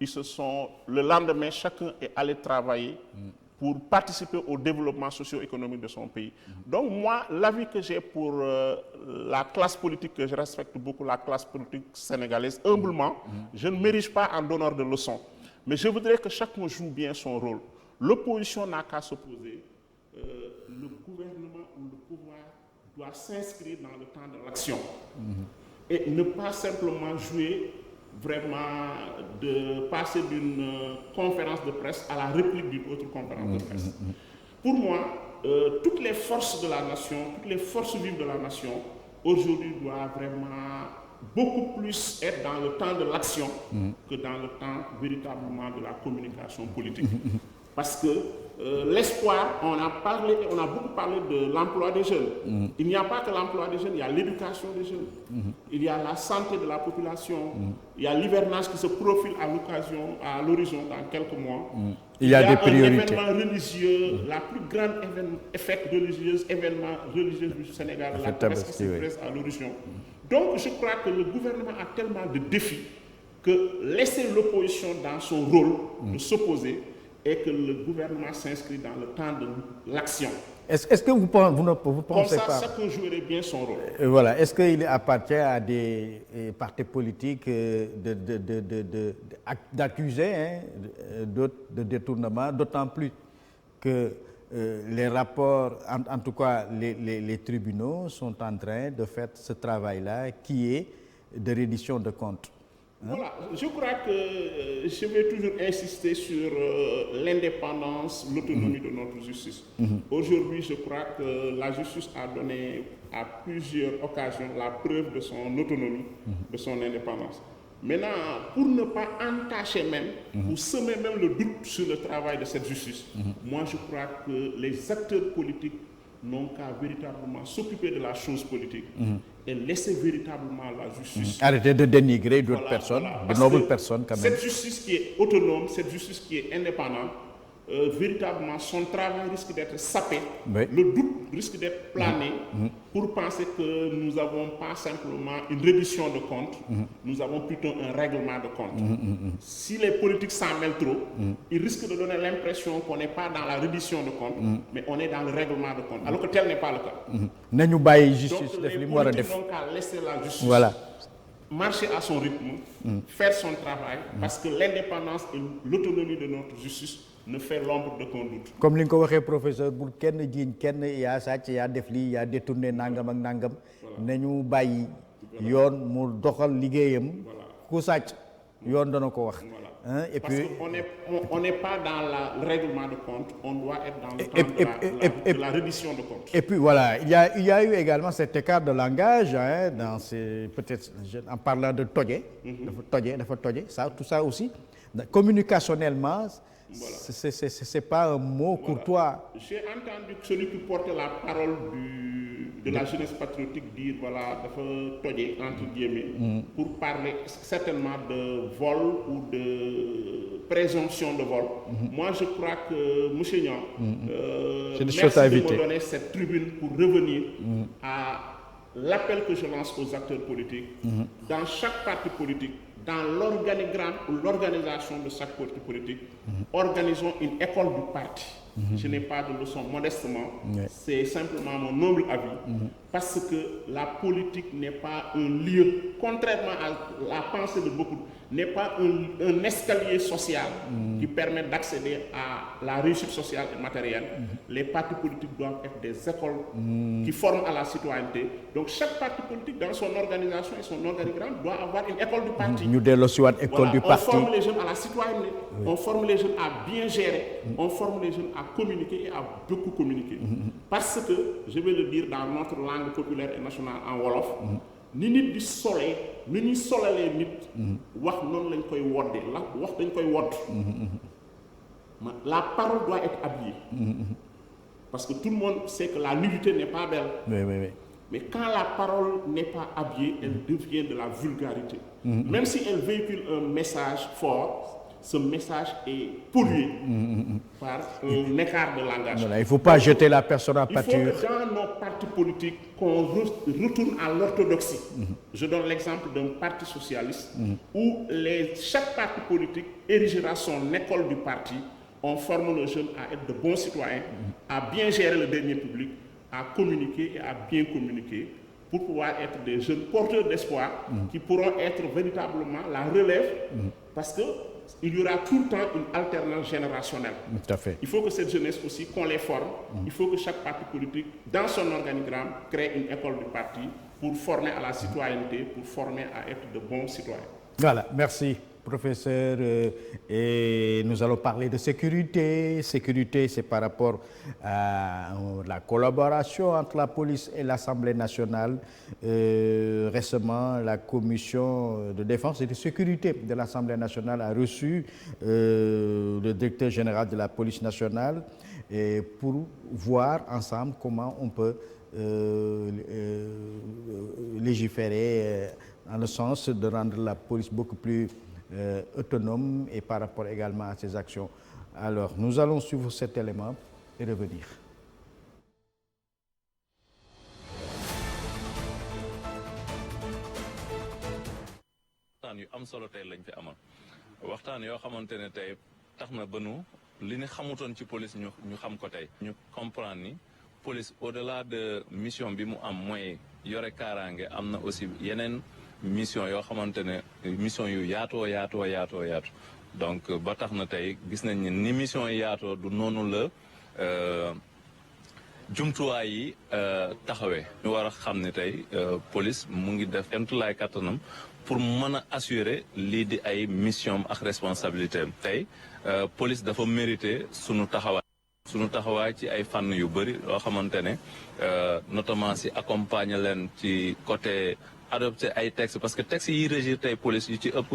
le lendemain, chacun est allé travailler pour participer au développement socio-économique de son pays. Donc moi, l'avis que j'ai pour la classe politique que je respecte beaucoup, la classe politique sénégalaise, humblement, je ne m'érige pas en donneur de leçons. Mais je voudrais que chacun joue bien son rôle. L'opposition n'a qu'à s'opposer. Le gouvernement ou le pouvoir doit s'inscrire dans le temps de l'action. Et ne pas simplement jouer vraiment de passer d'une conférence de presse à la réplique d'une autre conférence de presse. Pour moi, toutes les forces de la nation, toutes les forces vives de la nation, aujourd'hui doivent vraiment beaucoup plus être dans le temps de l'action que dans le temps véritablement de la communication politique. Parce que l'espoir, on a beaucoup parlé de l'emploi des jeunes. Il n'y a pas que l'emploi des jeunes, il y a l'éducation des jeunes. Il y a la santé de la population. Il y a l'hivernage qui se profile à l'horizon dans quelques mois. Il y a des priorités. Un événement religieux, la plus grande événement religieux du Sénégal, la presse qui se presse à l'horizon. Donc je crois que le gouvernement a tellement de défis que laisser l'opposition dans son rôle de s'opposer et que le gouvernement s'inscrit dans le temps de l'action. Est-ce que vous pensez pas... Comme ça, chacun jouerait bien son rôle. Voilà. Est-ce qu'il appartient à des partis politiques d'accuser d'autres de détournement, d'autant plus que les rapports, en tout cas les tribunaux, sont en train de faire ce travail-là qui est de reddition de comptes. Voilà, je crois que je vais toujours insister sur l'indépendance, l'autonomie de notre justice. Aujourd'hui, je crois que la justice a donné à plusieurs occasions la preuve de son autonomie, de son indépendance. Maintenant, pour ne pas entacher même, ou semer même le doute sur le travail de cette justice, moi je crois que les acteurs politiques n'ont qu'à véritablement s'occuper de la chose politique et laisser véritablement la justice. Arrêter de dénigrer d'autres personnes, de nobles personnes quand même. Cette justice qui est autonome, cette justice qui est indépendante, véritablement son travail risque d'être sapé, le doute risque d'être plané pour penser que nous n'avons pas simplement une reddition de comptes, nous avons plutôt un règlement de comptes. Si les politiques s'en mêlent trop, ils risquent de donner l'impression qu'on n'est pas dans la reddition de comptes, mais on est dans le règlement de comptes, alors que tel n'est pas le cas. Donc les politiques n'ont qu'à laisser la justice marcher à son rythme, faire son travail, parce que l'indépendance et l'autonomie de notre justice ne fait l'ombre de qu'un doute. Comme li nga ko waxee professeur, bul kenn jiiñ kenn yaa sàcc yaa def lii yaa détourné nangam ak nangam nañu bàyyi yoon mu doxal liggéeyam ku sàcc yoon dana ko wax. Et parce puis on n'est pas dans le règlement de compte, on doit être dans le temps de la reddition de compte. Et puis voilà, il y a eu également cet écart de langage dans ces, peut-être en parlant de toje, ça, tout ça aussi, communicationnellement. C'est pas un mot courtois. J'ai entendu celui qui portait la parole de la jeunesse patriotique dire voilà, dafa toje entre guillemets pour parler certainement de vol ou de présomption de vol. Moi je crois que monsieur Niang, merci de me donner cette tribune pour revenir à l'appel que je lance aux acteurs politiques dans chaque parti politique. Dans l'organigramme ou l'organisation de chaque parti politique, organisons une école du parti. Je n'ai pas de leçon modestement, c'est simplement mon humble avis, parce que la politique n'est pas un lieu, contrairement à la pensée de beaucoup, n'est pas un escalier social qui permet d'accéder à la réussite sociale et matérielle. Les partis politiques doivent être des écoles qui forment à la citoyenneté. Donc chaque parti politique, dans son organisation et son organigramme, doit avoir une école du parti. On forme les jeunes à la citoyenneté, on forme les jeunes à bien gérer, on forme les jeunes à communiquer et à beaucoup communiquer. Parce que, je vais le dire dans notre langue populaire et nationale en Wolof, ni nit di solee ni ñuy solalee nit wax noonu lañ koy woddee wax dañ koy wodd la parole doit être habillée parce que tout le monde sait que la nudité n'est pas belle. Mais quand la parole n'est pas habillée, elle devient de la vulgarité. Même si elle véhicule un message fort, ce message est pollué par un écart de langage. Voilà, il ne faut pas jeter la personne à pâture. Il faut que dans nos partis politiques, qu'on retourne à l'orthodoxie. Je donne l'exemple d'un parti socialiste où chaque parti politique érigera son école du parti on forme nos jeunes à être de bons citoyens, à bien gérer le denier public, à communiquer et à bien communiquer pour pouvoir être des jeunes porteurs d'espoir qui pourront être véritablement la relève parce qu'il y aura tout le temps une alternance générationnelle. Tout à fait. Il faut que cette jeunesse aussi, qu'on les forme. Il faut que chaque parti politique, dans son organigramme, crée une école du parti pour former à la citoyenneté, pour former à être de bons citoyens. Voilà, merci professeur. Et nous allons parler de sécurité. Sécurité, c'est par rapport à la collaboration entre la police et l'Assemblée nationale. Récemment, la commission de défense et de sécurité de l'Assemblée nationale a reçu le directeur général de la police nationale pour voir ensemble comment on peut légiférer dans le sens de rendre la police beaucoup plus autonome et par rapport également à ses actions. Alors, nous allons suivre cet élément et revenir. waxtaan yu am solo tey lañ fi amal waxtaan yoo xamante ne tey tax na ba nu li ñu xamutoon ci police ñu xam ko tey ñu comprendre ni police au-delà de mission bi mu am mooy yore kaaraange am na aussi yeneen mission yoo xamante ne mission yu yaatoo donc ba tax na tey gis nañ ni mission yi yaatoo du noonu la jumtuwaay yi taxawee ñu war a xam ne tey police mu ngi def entulaay kattanam pour mën a assurer lii di ay mission ak responsabilité am tey police dafa mérité sunu taxawaay ci ay fànn yu bëri loo xamante ne notamment si accompagner leen ci côté adopter ay textes parce que textes yi régir tey police yu ci ëpp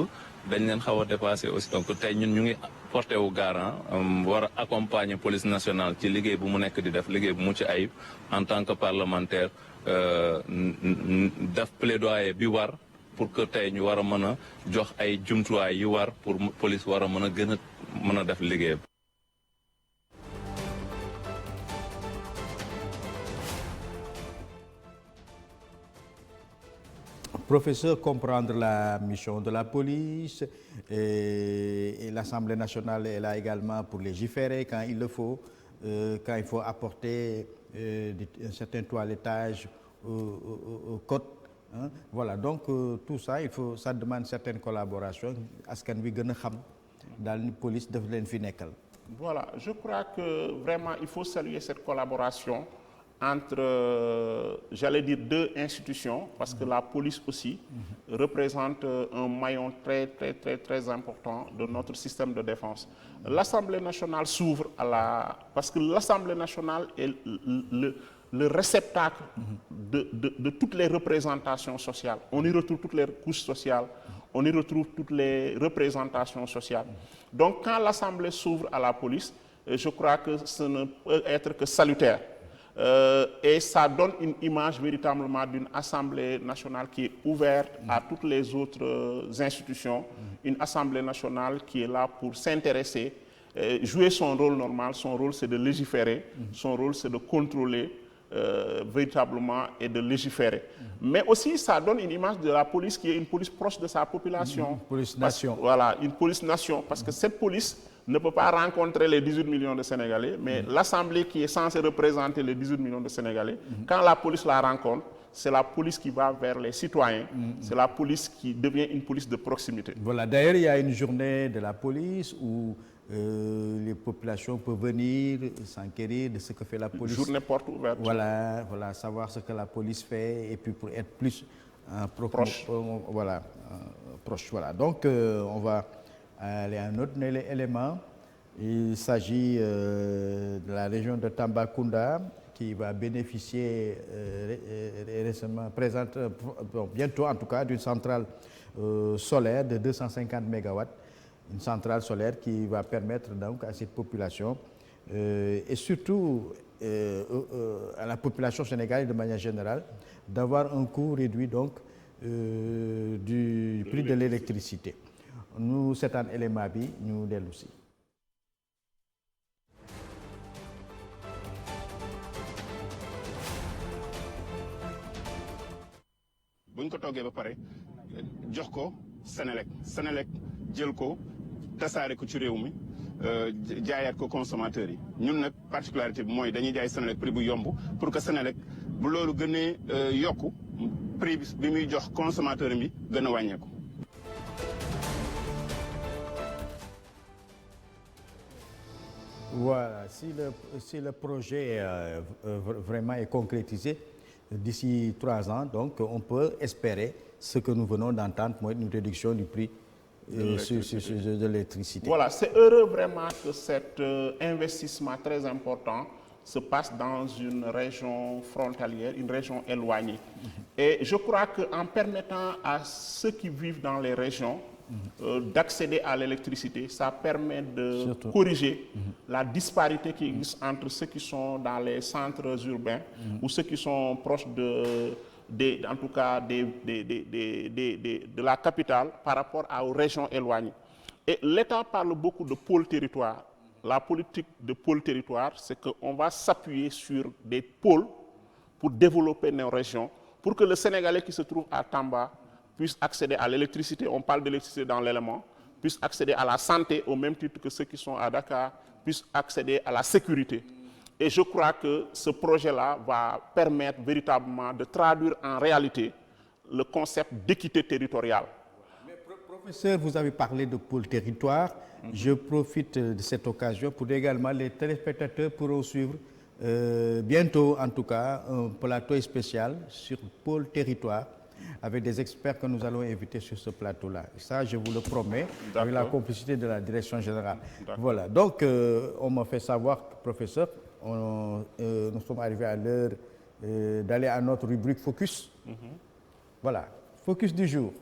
dañ leen xaw a dépassé aussi donc tey ñun ñu ngi porté wu garant war a accompagner police nationale ci liggéey bu mu nekk di def liggéey bu mucc ayib en tant que parlementaire def plaidoyer bi war pour que tey ñu war a mën a jox ay jumtuwaay yi war pour police war a mën a gën a mën a def liggéey. Professeur, comprendre la mission de la police et l'Assemblée nationale est là également pour légiférer quand il le faut, quand il faut apporter un certain toilettage au code. Hein? Voilà, donc tout ça, ça demande une certaine collaboration. Askan wi gën a xam daal ni police daf leen fi nekkal. Voilà, je crois que vraiment il faut saluer cette collaboration entre, j'allais dire, deux institutions, parce que la police aussi représente un maillon très important de notre système de défense. L'Assemblée nationale s'ouvre parce que l'Assemblée nationale est le réceptacle de toutes les représentations sociales. On y retrouve toutes les couches sociales, on y retrouve toutes les représentations sociales. Donc quand l'Assemblée s'ouvre à la police, je crois que ce ne peut être que salutaire. Et ça donne une image véritablement d'une Assemblée nationale qui est ouverte à toutes les autres institutions, une Assemblée nationale qui est là pour s'intéresser, jouer son rôle normal. Son rôle, c'est de légiférer, son rôle, c'est de contrôler véritablement et de légiférer. Mais aussi, ça donne une image de la police qui est une police proche de sa population. Police-nation. Voilà, une police-nation, parce que cette police ne peut pas rencontrer les 18 millions de Sénégalais, mais l'Assemblée qui est censée représenter les 18 millions de Sénégalais, quand la police la rencontre, c'est la police qui va vers les citoyens, c'est la police qui devient une police de proximité. Voilà, d'ailleurs, il y a une journée de la police où les populations peuvent venir s'enquérir de ce que fait la police. Journée porte ouverte. Voilà, savoir ce que la police fait et puis pour être plus proche. Proche. Voilà. Donc, on va aller à un autre élément. Il s'agit de la région de Tambacounda qui va bénéficier bientôt en tout cas d'une centrale solaire de 250 MW. Une centrale solaire qui va permettre donc à cette population et surtout à la population sénégalaise de manière générale d'avoir un coût réduit donc du prix de l'électricité. Nous, c'est un élément bi ñu dellu si. buñ ko toggee ba pare jox ko Senelec jël ko tasaare ko ci réew mi jaayaat ko consommateurs yi ñun nag particularité bi mooy dañuy jaay Senelec prix bu yomb pour que Senelec bu loolu gënee yokku prix bi muy jox consommateur bi gën a wàññeeku. Voilà, si le projet vraiment est concrétisé d'ici 3 ans, donc on peut espérer ce que nous venons d'entendre, une réduction du prix de l'électricité. Voilà, c'est heureux vraiment que cet investissement très important se passe dans une région frontalière, une région éloignée. Et je crois qu'en permettant à ceux qui vivent dans les régions d'accéder à l'électricité, ça permet de corriger la disparité qui existe entre ceux qui sont dans les centres urbains ou ceux qui sont proches en tout cas de la capitale par rapport aux régions éloignées. Et l'État parle beaucoup de pôle territoire. La politique de pôle territoire, c'est qu'on va s'appuyer sur des pôles pour développer nos régions, pour que le Sénégalais qui se trouve à Tamba puisse accéder à l'électricité, on parle d'électricité dans l'élément, puisse accéder à la santé au même titre que ceux qui sont à Dakar, puissent accéder à la sécurité. Et je crois que ce projet-là va permettre véritablement de traduire en réalité le concept d'équité territoriale. Mais professeur, vous avez parlé de pôle territoire. Je profite de cette occasion pour également les téléspectateurs pourront suivre bientôt, en tout cas, un plateau spécial sur pôle territoire avec des experts que nous allons inviter sur ce plateau-là. Ça, je vous le promets, avec la complicité de la direction générale. Voilà, donc on m'a fait savoir, professeur, nous sommes arrivés à l'heure d'aller à notre rubrique Focus. Voilà, Focus du jour.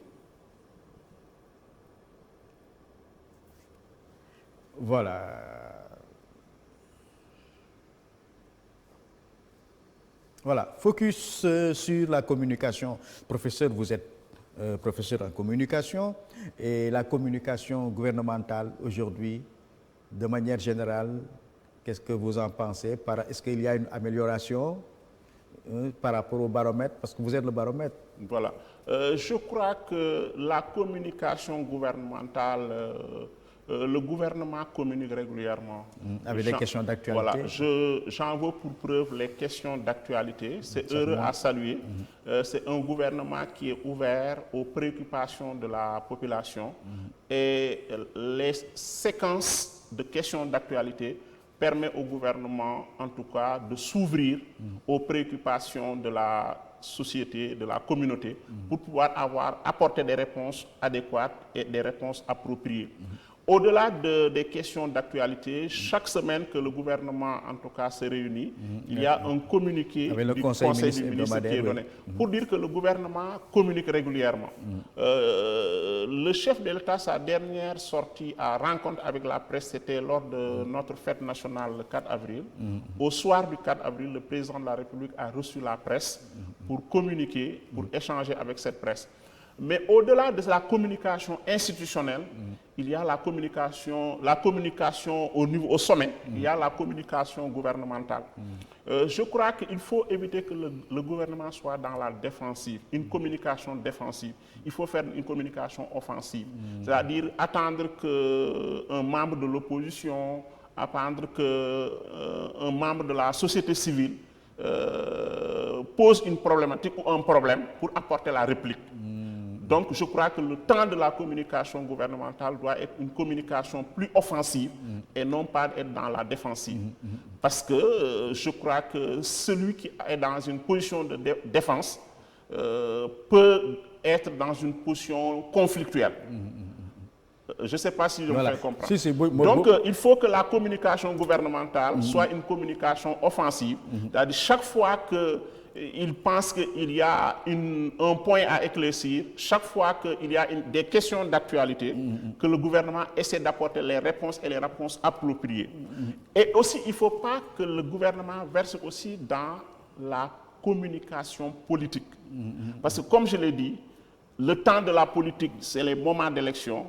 Voilà. Voilà, focus sur la communication. Professeur, vous êtes professeur en communication et la communication gouvernementale aujourd'hui, de manière générale, qu'est-ce que vous en pensez? Est-ce qu'il y a une amélioration par rapport au baromètre? Parce que vous êtes le baromètre. Voilà. Je crois que la communication gouvernementale, le gouvernement communique régulièrement. Avec des questions d'actualité. Voilà, j'en veux pour preuve les questions d'actualité. C'est heureux à saluer. C'est un gouvernement qui est ouvert aux préoccupations de la population. Et les séquences de questions d'actualité permettent au gouvernement, en tout cas, de s'ouvrir aux préoccupations de la société, de la communauté, pour pouvoir apporter des réponses adéquates et des réponses appropriées. Au-delà des questions d'actualité, chaque semaine que le gouvernement, en tout cas, se réunit, il y a un communiqué du Conseil du ministre qui est donné pour dire que le gouvernement communique régulièrement. Le chef de l'État, sa dernière sortie à rencontre avec la presse, c'était lors de notre fête nationale le 4 avril. Au soir du 4 avril, le président de la République a reçu la presse pour communiquer, pour échanger avec cette presse. Mais au-delà de la communication institutionnelle, il y a la communication au sommet, il y a la communication gouvernementale. Je crois qu'il faut éviter que le gouvernement soit dans la défensive, une communication défensive. Il faut faire une communication offensive, c'est-à-dire attendre qu'un membre de l'opposition, attendre qu'un membre de la société civile pose une problématique ou un problème pour apporter la réplique. Donc, je crois que le temps de la communication gouvernementale doit être une communication plus offensive et non pas être dans la défensive. Parce que je crois que celui qui est dans une position de défense peut être dans une position conflictuelle. Je ne sais pas si je me fais comprendre. Donc, il faut que la communication gouvernementale soit une communication offensive. C'est-à-dire chaque fois qu'il pense qu'il y a un point à éclaircir, chaque fois qu'il y a des questions d'actualité, que le gouvernement essaie d'apporter les réponses et les réponses appropriées. Et aussi, il ne faut pas que le gouvernement verse aussi dans la communication politique. Parce que comme je l'ai dit, le temps de la politique, c'est les moments d'élection.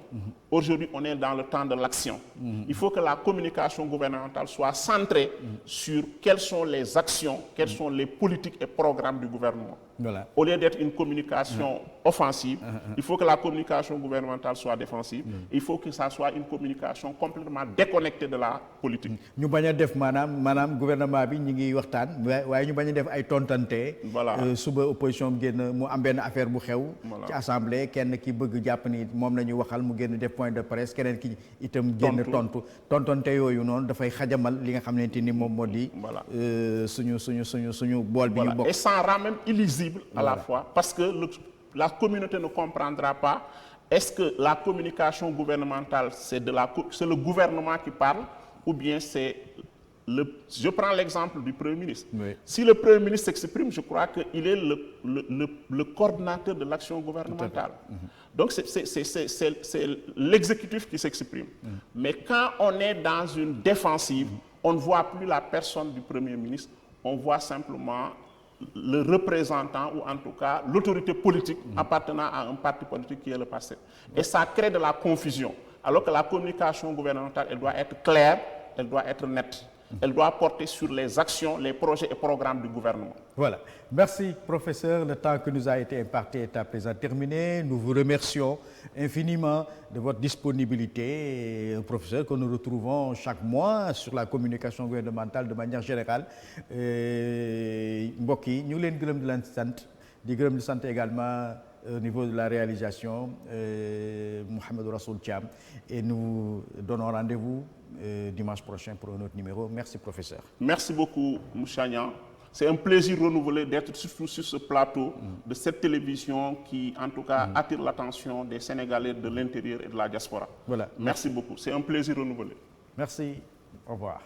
Aujourd'hui, on est dans le temps de l'action. Il faut que la communication gouvernementale soit centrée sur quelles sont les actions, quelles sont les politiques et programmes du gouvernement. Voilà. Au lieu d'être une communication offensive, il faut que la communication gouvernementale soit défensive. Il faut que ça soit une communication complètement déconnectée de la politique. ñu bañ a def maanaam gouvernement bi ñu ngi waxtaan waaye ñu bañ a def ay tontante. Voilà. Suba opposition bi génn mu am benn affaire bu xew. ci assemblée kenn ki bëgg jàpp ni moom la ñu waxal mu génn def point de presse keneen ki itam génn tontante yooyu noonu dafay xajamal li nga xamante ni moom moo di. suñu bool bi ñu bokk. Et ça rend même illisible à la fois parce que la communauté ne comprendra pas. Est-ce que la communication gouvernementale, c'est le gouvernement qui parle ou bien c'est je prends l'exemple du Premier ministre. Oui. Si le Premier ministre s'exprime, je crois qu'il est le coordinateur de l'action gouvernementale. Donc c'est l'exécutif qui s'exprime. Mais quand on est dans une défensive, on ne voit plus la personne du Premier ministre, on voit simplement le représentant ou en tout cas l'autorité politique appartenant à un parti politique qui est le PASTEF. Et ça crée de la confusion. Alors que la communication gouvernementale, elle doit être claire, elle doit être nette. Elle doit porter sur les actions, les projets et programmes du gouvernement. Voilà. Merci, professeur. Le temps que nous a été imparti est à présent terminé. Nous vous remercions infiniment de votre disponibilité. Professeur, que nous retrouvons chaque mois sur la communication gouvernementale de manière générale. Mbokk yi ñu leen gërëm di leen sant di gërëm di sant également au niveau de la réalisation Mohamedou Rassoul Thiam. Et nous donnons rendez-vous dimanche prochain pour un autre numéro. Merci, professeur. Merci beaucoup, Mouchagnan. C'est un plaisir renouvelé d'être surtout sur ce plateau de cette télévision qui, en tout cas, attire l'attention des Sénégalais de l'intérieur et de la diaspora. Voilà. Merci beaucoup. C'est un plaisir renouvelé. Merci. Au revoir.